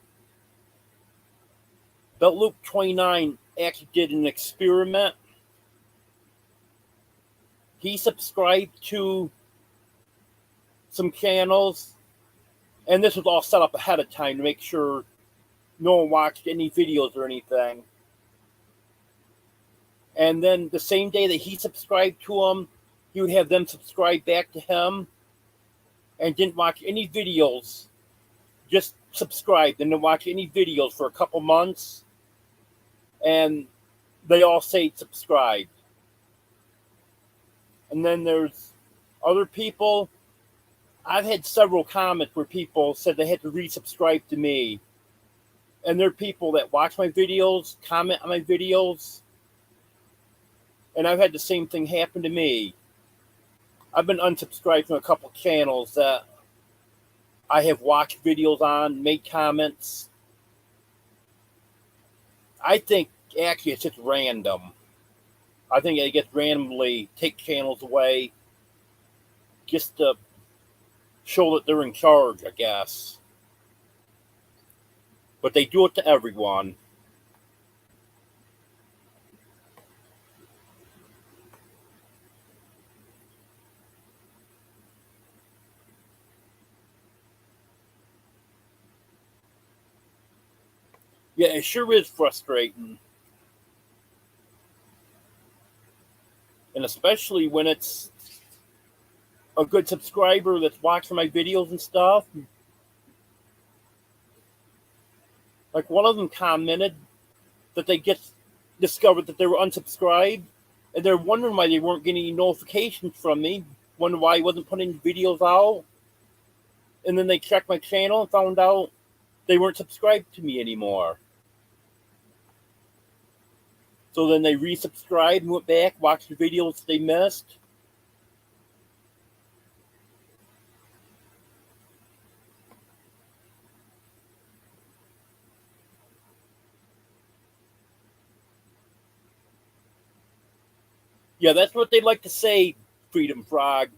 [SPEAKER 1] Belt Loop 29 actually did an experiment. He subscribed to some channels, and this was all set up ahead of time to make sure no one watched any videos or anything. And then the same day that he subscribed to them, he would have them subscribe back to him and didn't watch any videos. Just subscribed and didn't watch any videos for a couple months. And they all say subscribed. And then there's other people. I've had several comments where people said they had to resubscribe to me. And there are people that watch my videos, comment on my videos. And I've had the same thing happen to me. I've been unsubscribed from a couple channels that I have watched videos on, made comments. I think actually it's just random. I think they just randomly take channels away just to show that they're in charge, I guess. But they do it to everyone. Yeah, it sure is frustrating. And especially when it's a good subscriber that's watching my videos and stuff. Like one of them commented that they just discovered that they were unsubscribed, and they're wondering why they weren't getting any notifications from me, wondering why I wasn't putting videos out. And then they checked my channel and found out they weren't subscribed to me anymore. So then they resubscribed and went back, watched the videos they missed. Yeah, that's what they like to say, Freedom Frog.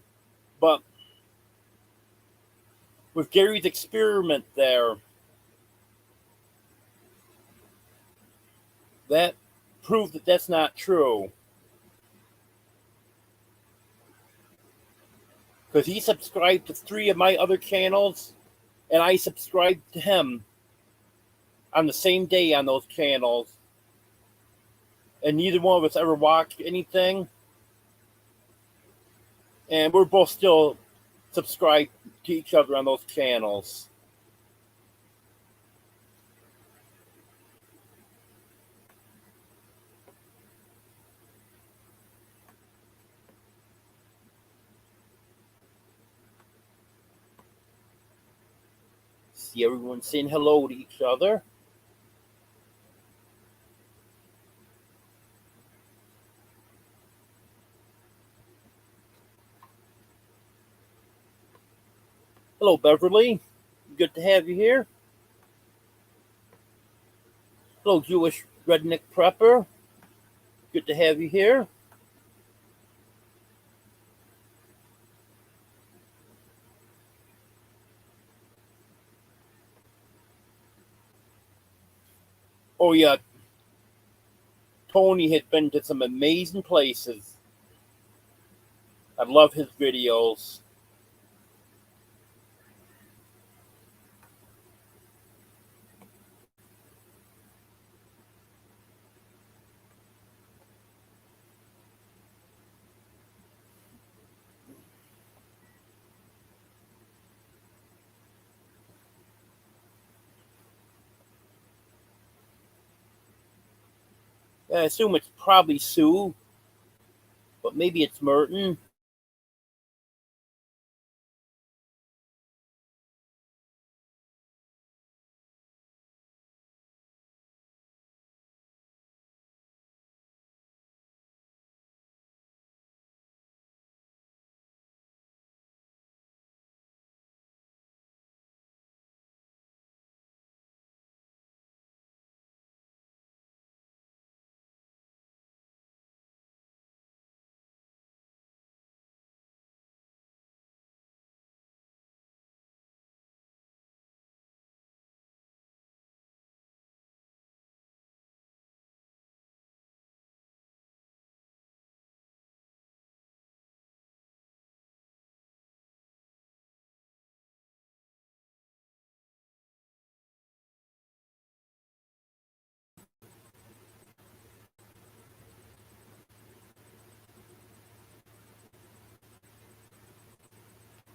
[SPEAKER 1] But with Gary's experiment there, that proved that that's not true. Because he subscribed to 3 of my other channels, and I subscribed to him on the same day on those channels. And neither one of us ever watched anything. And we're both still subscribed to each other on those channels. See everyone saying hello to each other. Hello, Beverly. Good to have you here. Hello, Jewish Redneck Prepper. Good to have you here. Oh, yeah. Tony had been to some amazing places. I love his videos. I assume it's probably Sue, but maybe it's Merton.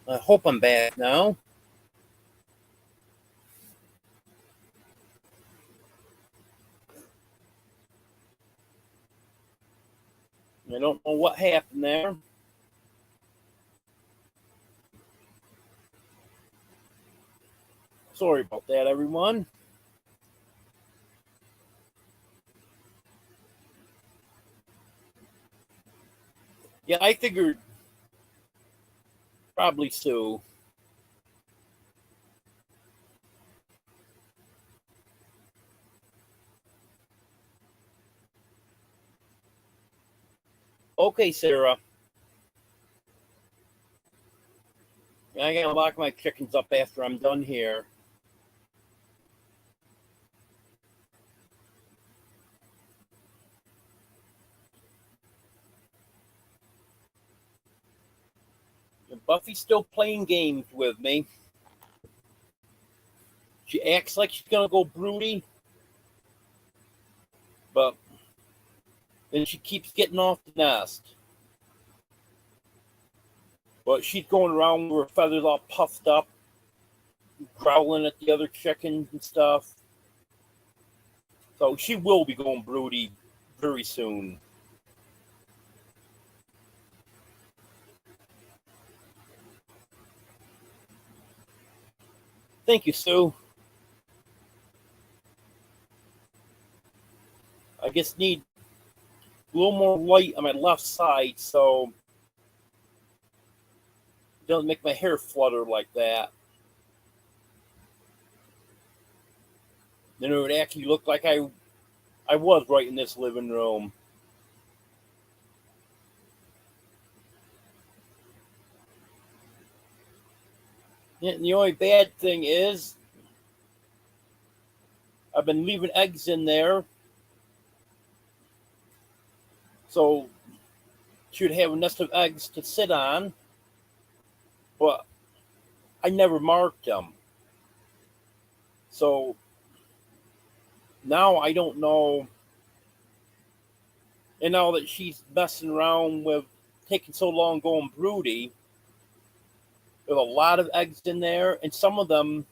[SPEAKER 1] I hope I'm back now. I don't know what happened there. Sorry about that, everyone. Yeah, I figured probably Sue. Okay, Sarah. I gotta lock my chickens up after I'm done here. Buffy's still playing games with me. She acts like she's gonna go broody, but then she keeps getting off the nest. But she's going around with her feathers all puffed up, growling at the other chickens and stuff. So she will be going broody very soon. Thank you, Sue. I just need a little more light on my left side so it doesn't make my hair flutter like that. Then it would actually look like I was right in this living room. And the only bad thing is I've been leaving eggs in there, so she would have a nest of eggs to sit on, but I never marked them. So now I don't know. And now that she's messing around with taking so long going broody, there's a lot of eggs in there, and some of them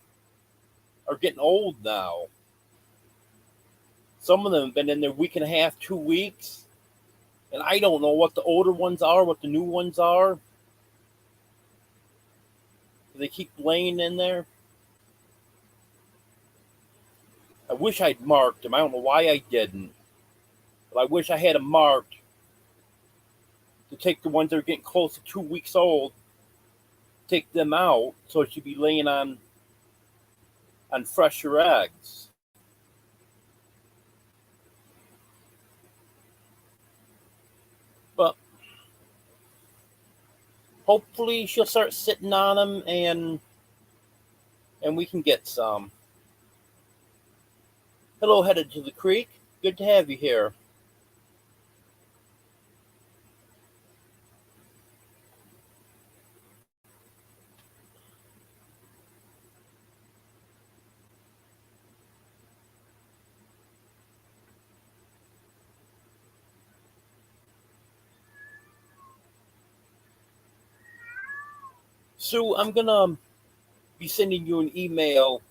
[SPEAKER 1] are getting old now. Some of them have been in there a week and a half, 2 weeks, and I don't know what the older ones are, what the new ones are. They keep laying in there. I wish I'd marked them. I don't know why I didn't, but I wish I had them marked to take the ones that are getting close to 2 weeks old, take them out, so it should be laying on fresher eggs. But hopefully she'll start sitting on them and we can get some. Hello, Headed to the Creek. Good to have you here. Sue, I'm going to be sending you an email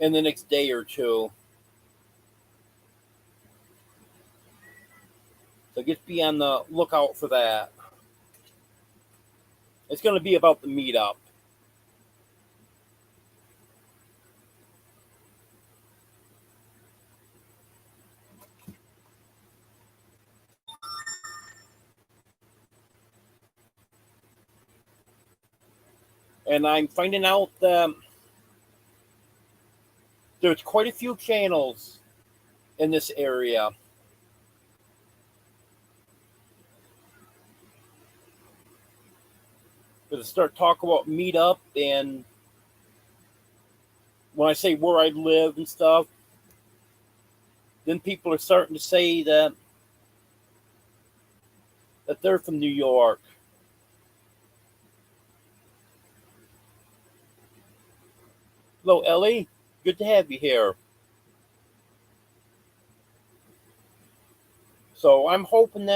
[SPEAKER 1] in the next day or two. So just be on the lookout for that. It's going to be about the meetup. And I'm finding out that there's quite a few channels in this area. To start talking about meetup, and when I say where I live and stuff, then people are starting to say that they're from New York. Hello, Ellie. Good to have you here. So I'm hoping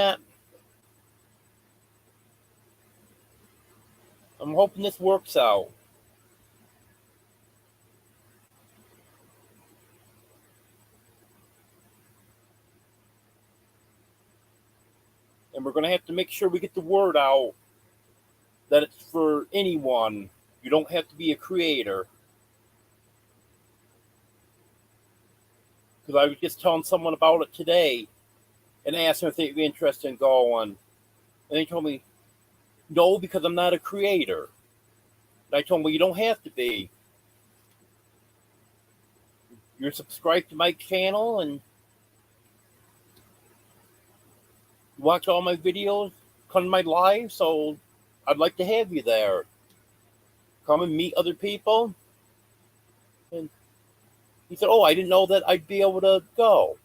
[SPEAKER 1] this works out. And we're going to have to make sure we get the word out that it's for anyone. You don't have to be a creator. Because I was just telling someone about it today and asked them if they'd be interested in going. And they told me, no, because I'm not a creator. And I told them, well, you don't have to be. You're subscribed to my channel and you watch all my videos, come to my live, so I'd like to have you there. Come and meet other people. And he said, oh, I didn't know that I'd be able to go.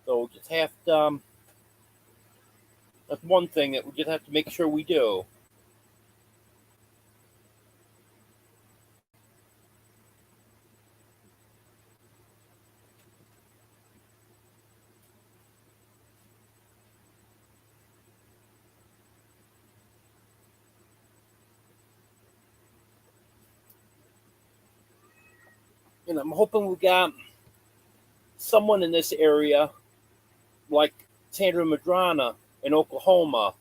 [SPEAKER 1] So just have to, that's one thing that we just have to make sure we do. And I'm hoping we got someone in this area like Sandra Madrana in Oklahoma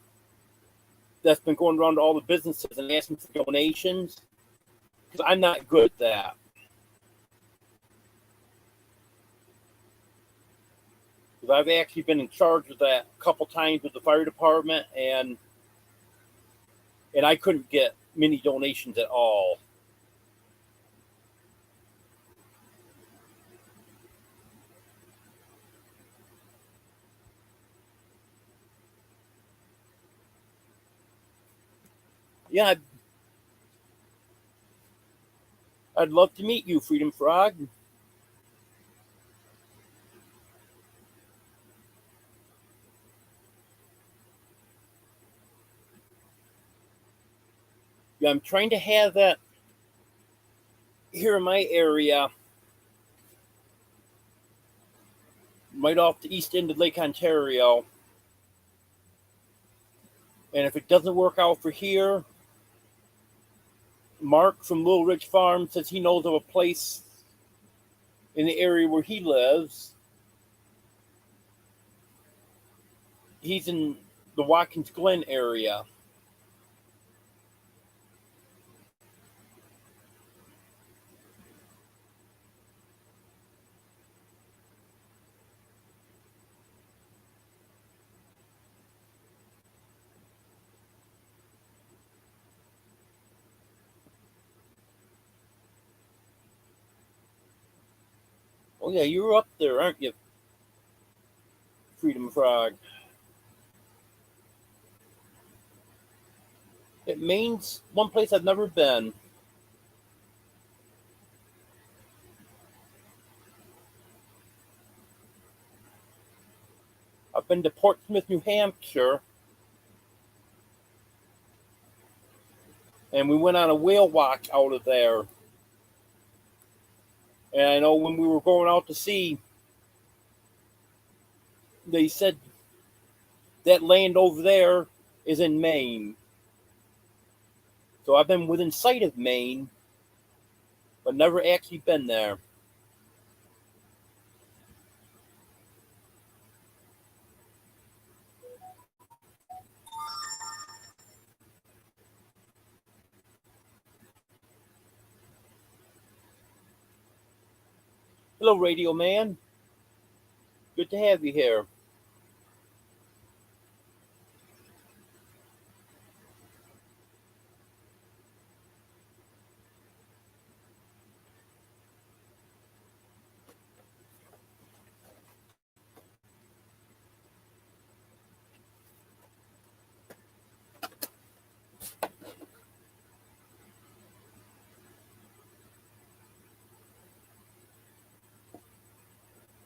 [SPEAKER 1] that's been going around to all the businesses and asking for donations, because I'm not good at that. Because I've actually been in charge of that a couple times with the fire department, and I couldn't get many donations at all. Yeah, I'd love to meet you, Freedom Frog. Yeah, I'm trying to have that here in my area, right off the east end of Lake Ontario. And if it doesn't work out for here, Mark from Little Ridge Farm says he knows of a place in the area where he lives. He's in the Watkins Glen area. Oh yeah, you're up there, aren't you, Freedom Frog? It means one place I've never been. I've been to Portsmouth, New Hampshire, and we went on a whale walk out of there. And I know when we were going out to sea, they said that land over there is in Maine. So I've been within sight of Maine, but never actually been there. Hello, Radio Man. Good to have you here.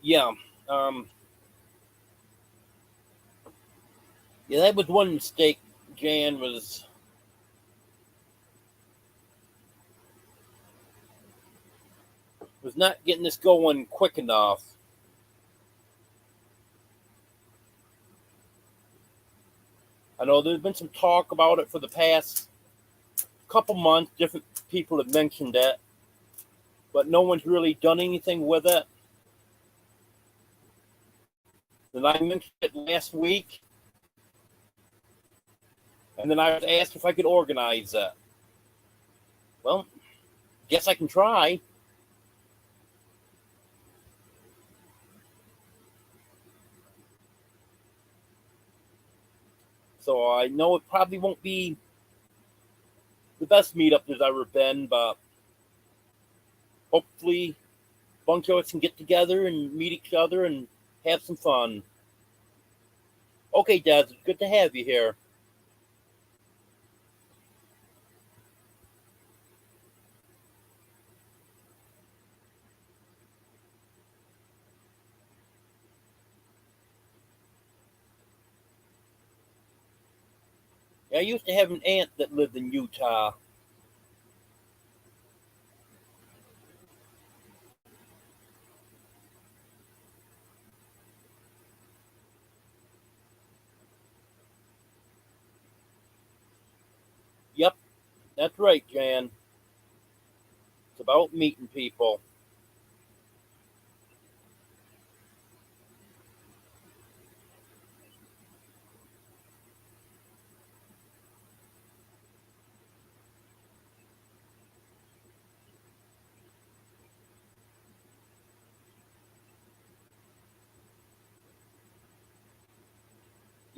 [SPEAKER 1] Yeah, yeah, that was one mistake. Jan was not getting this going quick enough. I know there's been some talk about it for the past couple months. Different people have mentioned it, but no one's really done anything with it. Then I mentioned it last week, and then I was asked if I could organize it. Well, guess I can try. So I know it probably won't be the best meetup there's ever been, but hopefully a bunch of us can get together and meet each other and have some fun. Okay, Des, it's good to have you here. I used to have an aunt that lived in Utah. Yep, that's right, Jan. It's about meeting people.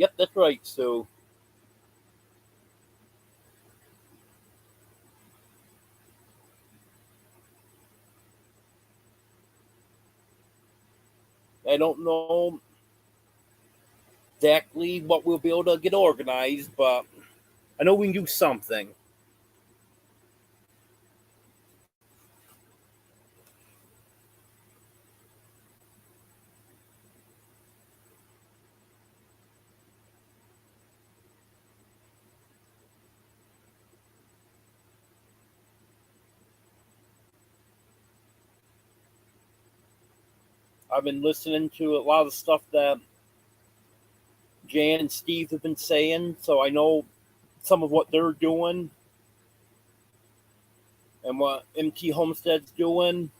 [SPEAKER 1] Yep, that's right. So I don't know exactly what we'll be able to get organized, but I know we can do something. I've been listening to a lot of the stuff that Jan and Steve have been saying, so I know some of what they're doing and what MT Homestead's doing.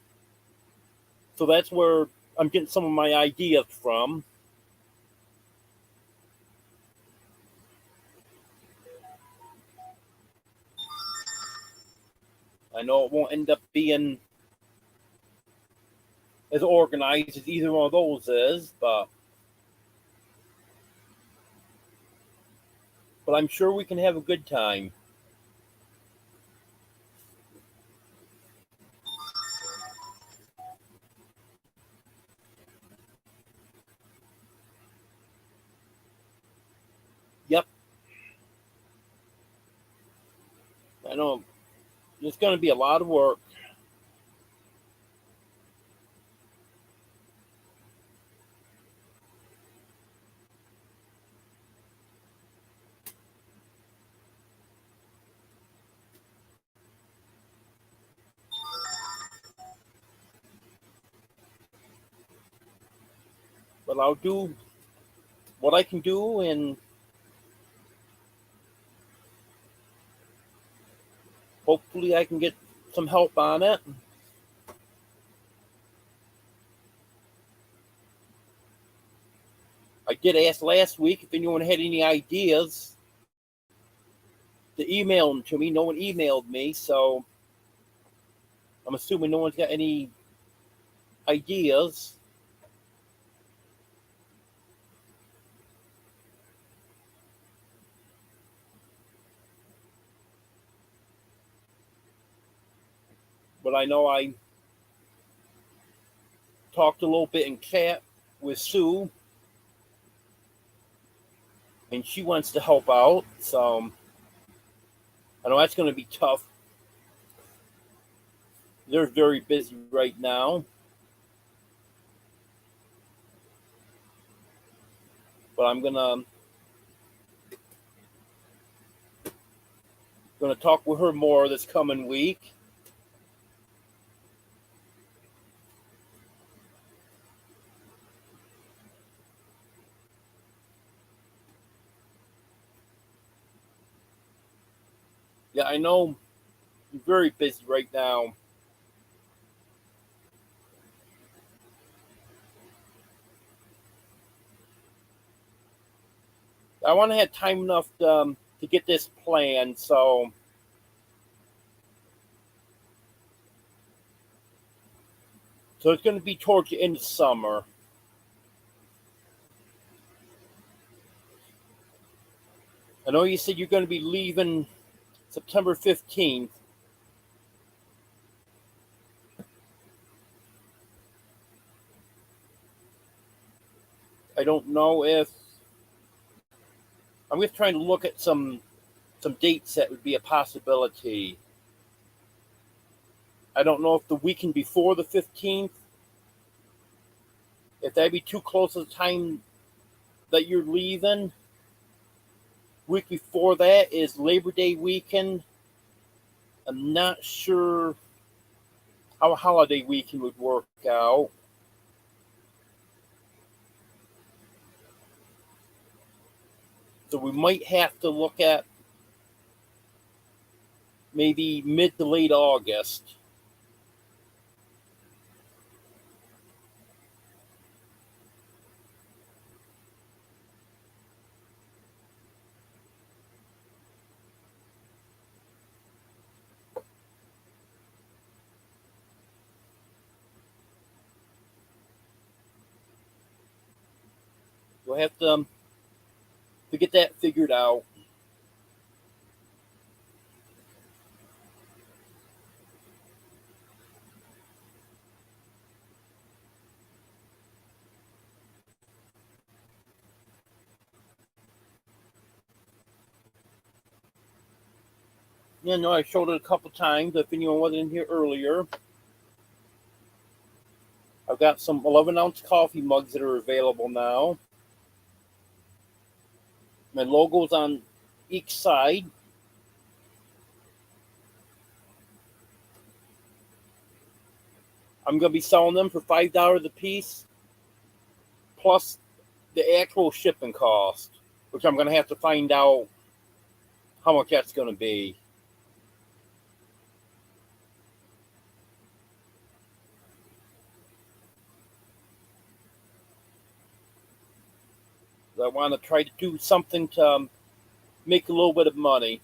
[SPEAKER 1] So that's where I'm getting some of my ideas from. I know it won't end up being as organized as either one of those is, but I'm sure we can have a good time. Yep. I know it's going to be a lot of work. But I'll do what I can do, and hopefully I can get some help on it. I did ask last week if anyone had any ideas to email them to me. No one emailed me, so I'm assuming no one's got any ideas. But I know I talked a little bit in chat with Sue, and she wants to help out. So I know that's going to be tough. They're very busy right now. But I'm gonna talk with her more this coming week. Yeah, I know you're very busy right now. I want to have time enough to get this planned, so it's going to be towards the end of summer. I know you said you're going to be leaving September 15th. I don't know if I'm just trying to look at some dates that would be a possibility. I don't know if the weekend before the 15th, if that'd be too close to the time that you're leaving. Week before that is Labor Day weekend. I'm not sure how a holiday weekend would work out. So we might have to look at maybe mid to late August. We'll have to to get that figured out. You know, I showed it a couple times. If anyone wasn't in here earlier, I've got some 11-ounce coffee mugs that are available now. My logo's on each side. I'm going to be selling them for $5 a piece, plus the actual shipping cost, which I'm going to have to find out how much that's going to be. I want to try to do something to make a little bit of money.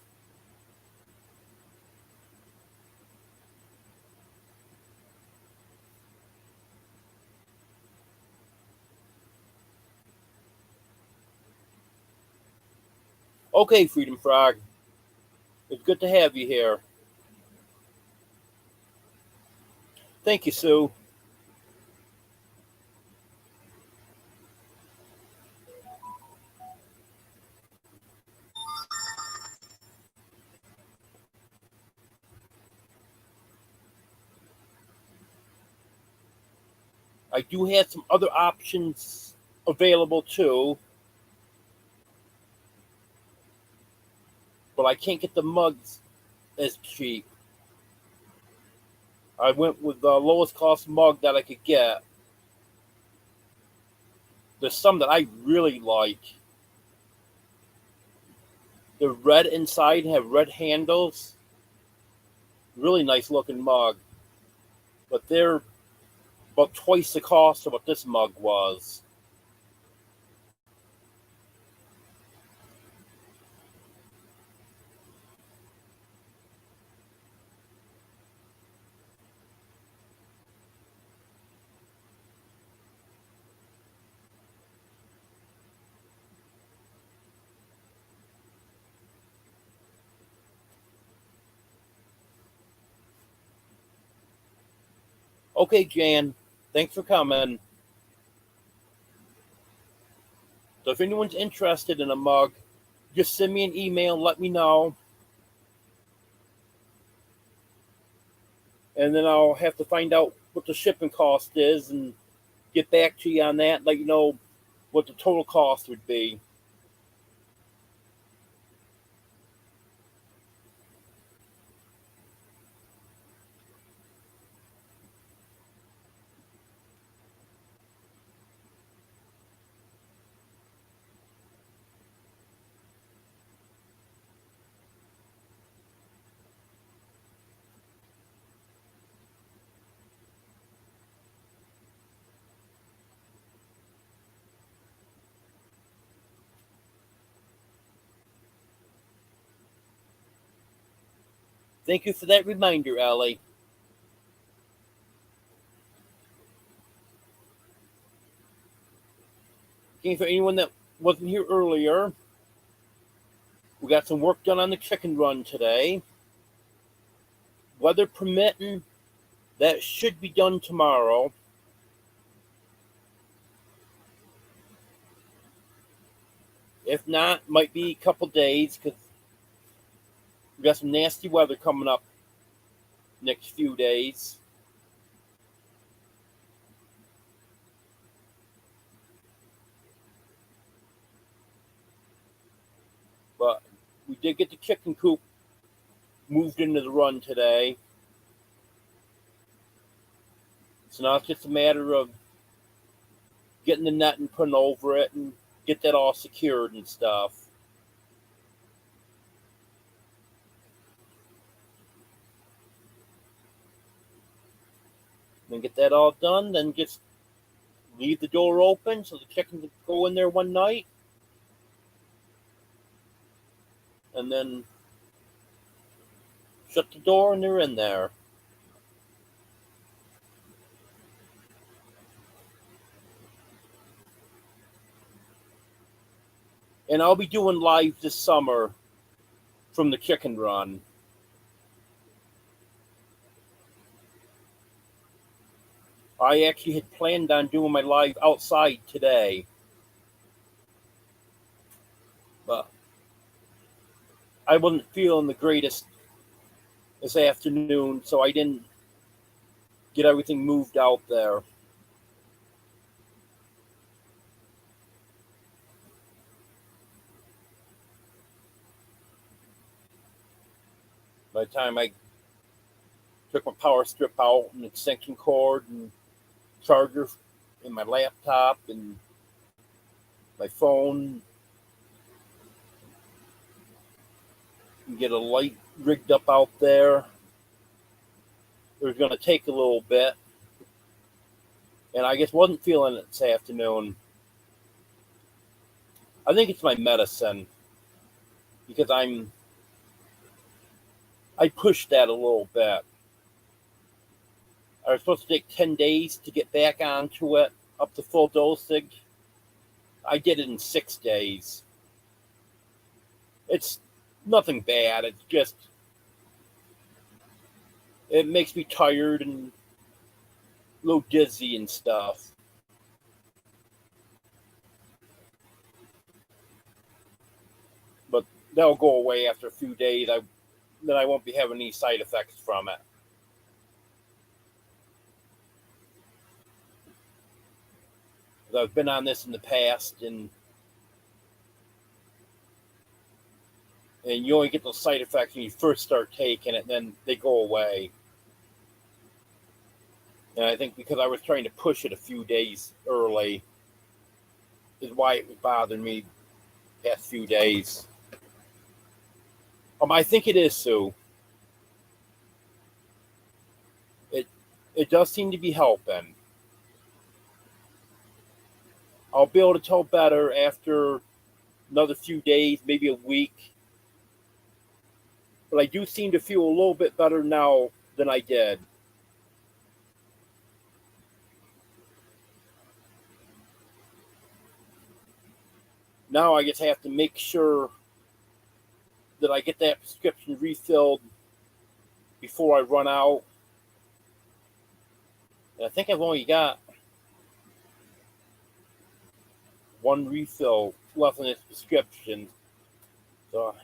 [SPEAKER 1] Okay, Freedom Frog. It's good to have you here. Thank you, Sue. I do have some other options available too, but I can't get the mugs as cheap. I went with the lowest cost mug that I could get. There's some that I really like. They're red inside and have red handles. Really nice looking mug. But they're about twice the cost of what this mug was. Okay, Jan, thanks for coming. So if anyone's interested in a mug, just send me an email, let me know. And then I'll have to find out what the shipping cost is and get back to you on that, let you know what the total cost would be. Thank you for that reminder, Ellie. Okay, for anyone that wasn't here earlier, we got some work done on the chicken run today. Weather permitting, that should be done tomorrow. If not, might be a couple days because we got some nasty weather coming up next few days. But we did get the chicken coop moved into the run today. So now it's just a matter of getting the net and putting over it and get that all secured and stuff. Then get that all done, then just leave the door open so the chickens can go in there one night. And then shut the door and they're in there. And I'll be doing live this summer from the chicken run. I actually had planned on doing my live outside today, but I wasn't feeling the greatest this afternoon, so I didn't get everything moved out there. By the time I took my power strip out and extension cord and charger in my laptop and my phone, and get a light rigged up out there, it was going to take a little bit. And I just wasn't feeling it this afternoon. I think it's my medicine, because I pushed that a little bit. I was supposed to take 10 days to get back onto it, up to full dosage. I did it in 6 days. It's nothing bad. It's just, it makes me tired and a little dizzy and stuff. But that'll go away after a few days. Then I won't be having any side effects from it. I've been on this in the past, and you only get those side effects when you first start taking it, and then they go away. And I think because I was trying to push it a few days early is why it was bothering me the past few days. I think it is, Sue. It does seem to be helping. I'll be able to tell better after another few days, maybe a week. But I do seem to feel a little bit better now than I did. Now I just have to make sure that I get that prescription refilled before I run out. And I think I've only got one refill left in this prescription. So,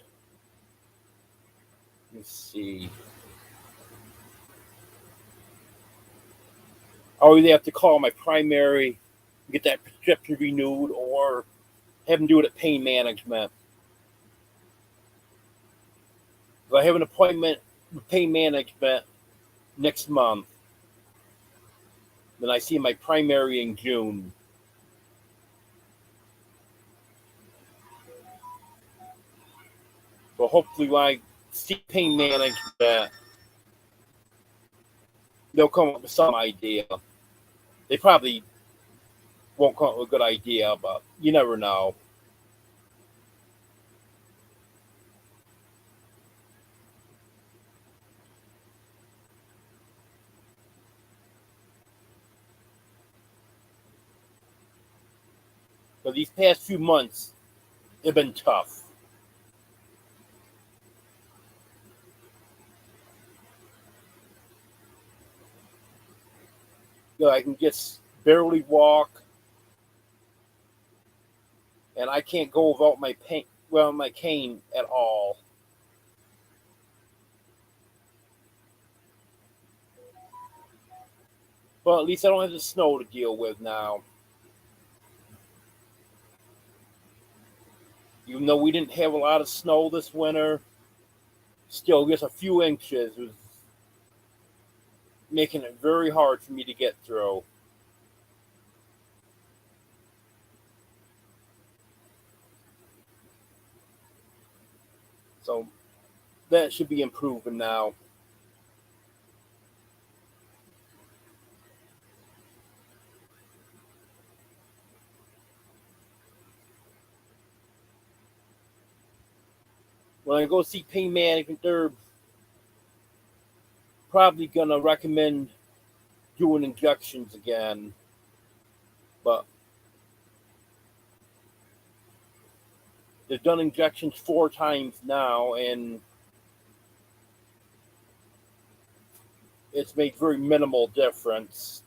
[SPEAKER 1] let me see. I'll either have to call my primary, get that prescription renewed, or have them do it at pain management. So I have an appointment with pain management next month. Then I see my primary in June. So hopefully when I see pain management, they'll come up with some idea. They probably won't come up with a good idea, but you never know. But these past few months have been tough. I can just barely walk, and I can't go without my cane at all. But at least I don't have the snow to deal with now. Even though we didn't have a lot of snow this winter, still just a few inches was making it very hard for me to get through. So that should be improving now. When I go see pain management, they're probably gonna recommend doing injections again, but They've done injections 4 times now, and it's made very minimal difference.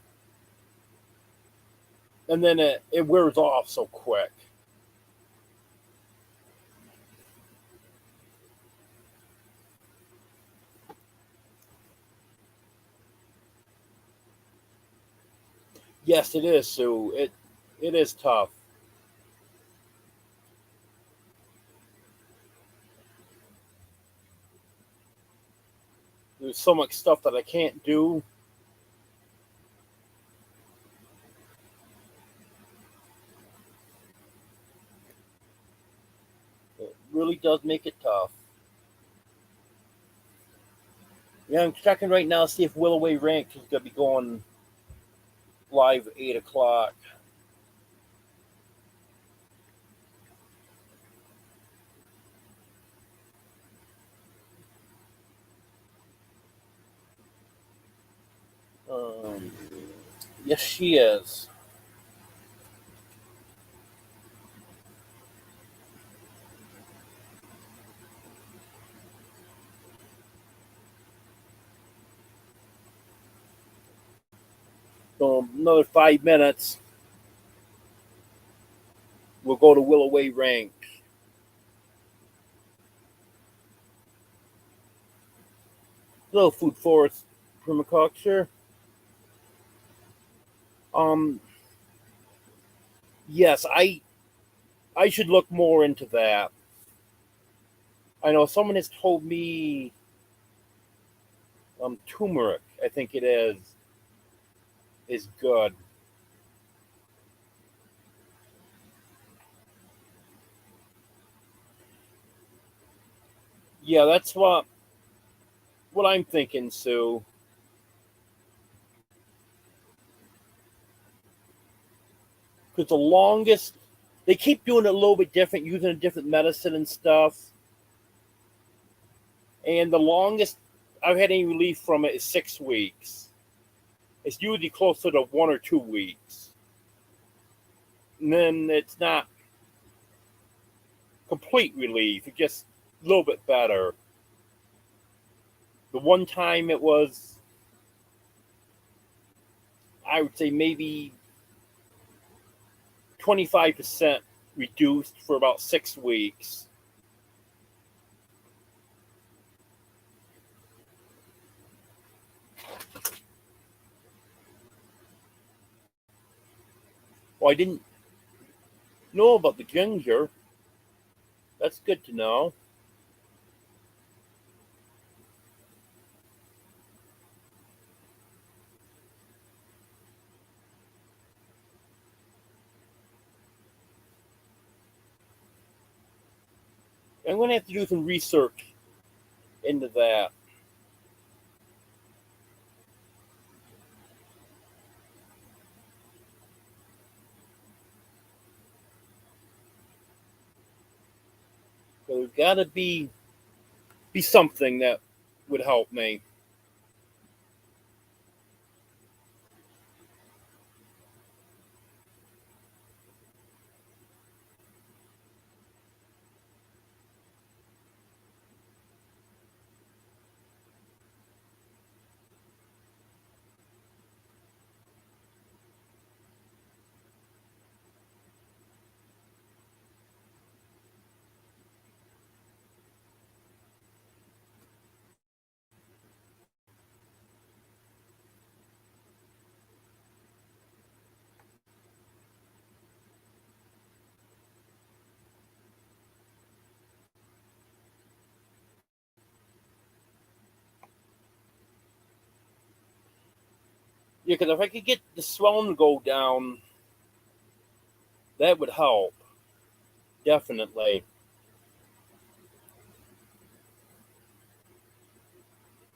[SPEAKER 1] And then it wears off so quick. Yes, it is, Sue. It is tough. There's so much stuff that I can't do. It really does make it tough. Yeah, I'm checking right now to see if Willoway Ranch is going to be going live at 8 o'clock. Yes, she is. So another 5 minutes, we'll go to Willoway Ranch. Little food forest permaculture. Yes, I should look more into that. I know someone has told me turmeric, I think it is good. Yeah, that's what I'm thinking, Sue. Because the longest, they keep doing it a little bit different, using a different medicine and stuff. And the longest I've had any relief from it is 6 weeks. It's usually closer to 1 or 2 weeks. And then it's not complete relief, it's just a little bit better. The one time it was, I would say maybe 25% reduced for about 6 weeks. Well, I didn't know about the ginger. That's good to know. I'm going to have to do some research into that. There's got to be something that would help me. Yeah, because if I could get the swelling to go down, that would help. Definitely.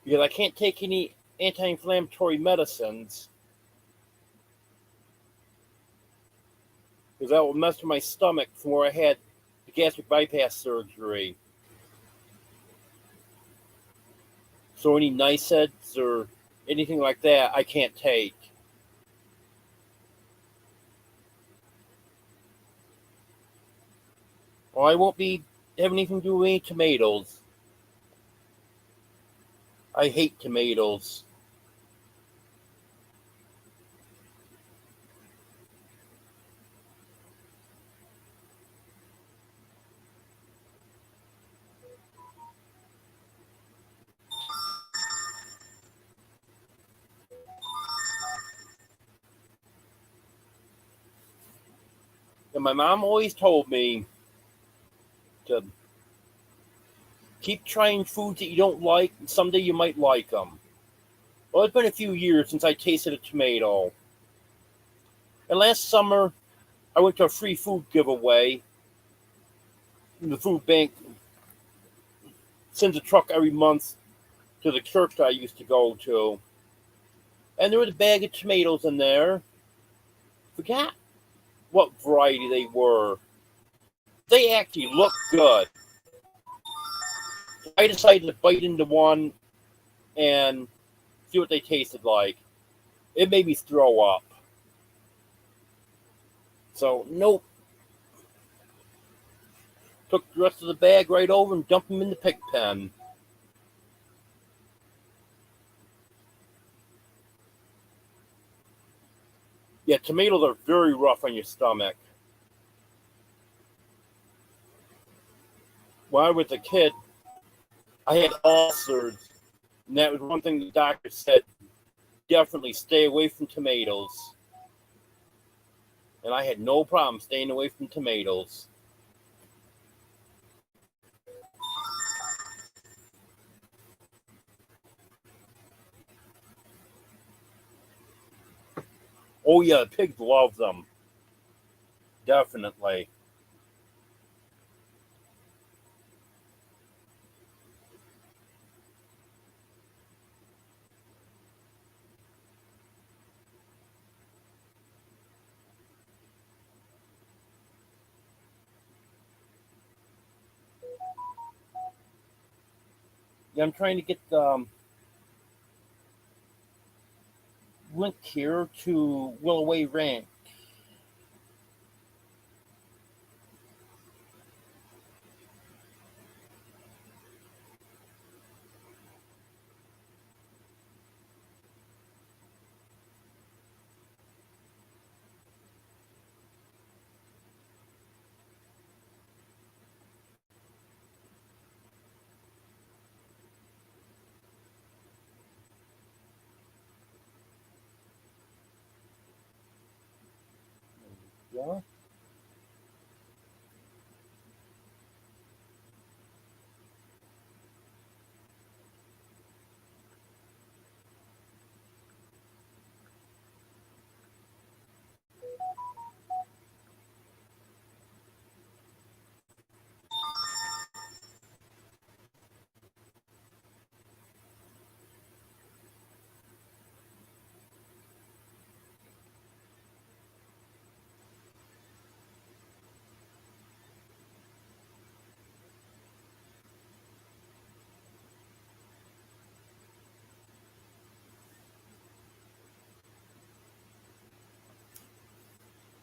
[SPEAKER 1] Because I can't take any anti-inflammatory medicines. Because that will mess with my stomach from where I had the gastric bypass surgery. So any NSAIDs or anything like that, I can't take. Well, I won't be having anything to do with any tomatoes. I hate tomatoes. And my mom always told me to keep trying foods that you don't like, and someday you might like them. Well, it's been a few years since I tasted a tomato. And last summer, I went to a free food giveaway. The food bank sends a truck every month to the church that I used to go to. And there was a bag of tomatoes in there. Forgot what variety they were. They actually looked good. I decided to bite into one and see what they tasted like. It made me throw up. So, nope. Took the rest of the bag right over and dumped them in the pig pen. Yeah, tomatoes are very rough on your stomach. When I was a kid, I had ulcers, and that was one thing the doctor said, definitely stay away from tomatoes. And I had no problem staying away from tomatoes. Oh yeah, pigs love them. Definitely. Yeah, I'm trying to get the link here to Willoway Ranch. Yeah.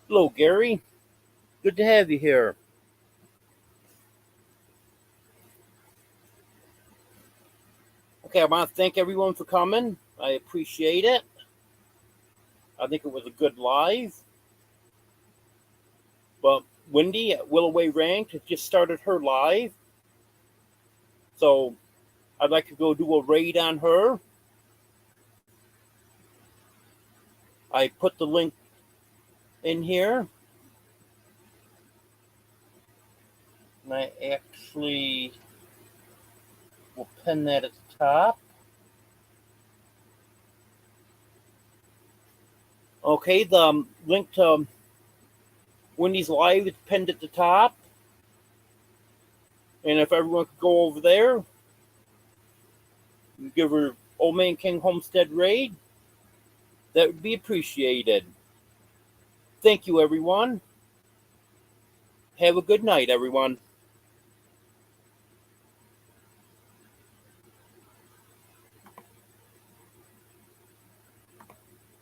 [SPEAKER 1] Hello, Gary. Good to have you here. Okay, I want to thank everyone for coming. I appreciate it. I think it was a good live. But Wendy at Willoway Ranch has just started her live. So I'd like to go do a raid on her. I put the link in here. And I actually will pin that at the top. Okay, the link to Wendy's live is pinned at the top. And if everyone could go over there, and give her Old Man King Homestead raid, that would be appreciated. Thank you, everyone. Have a good night, everyone.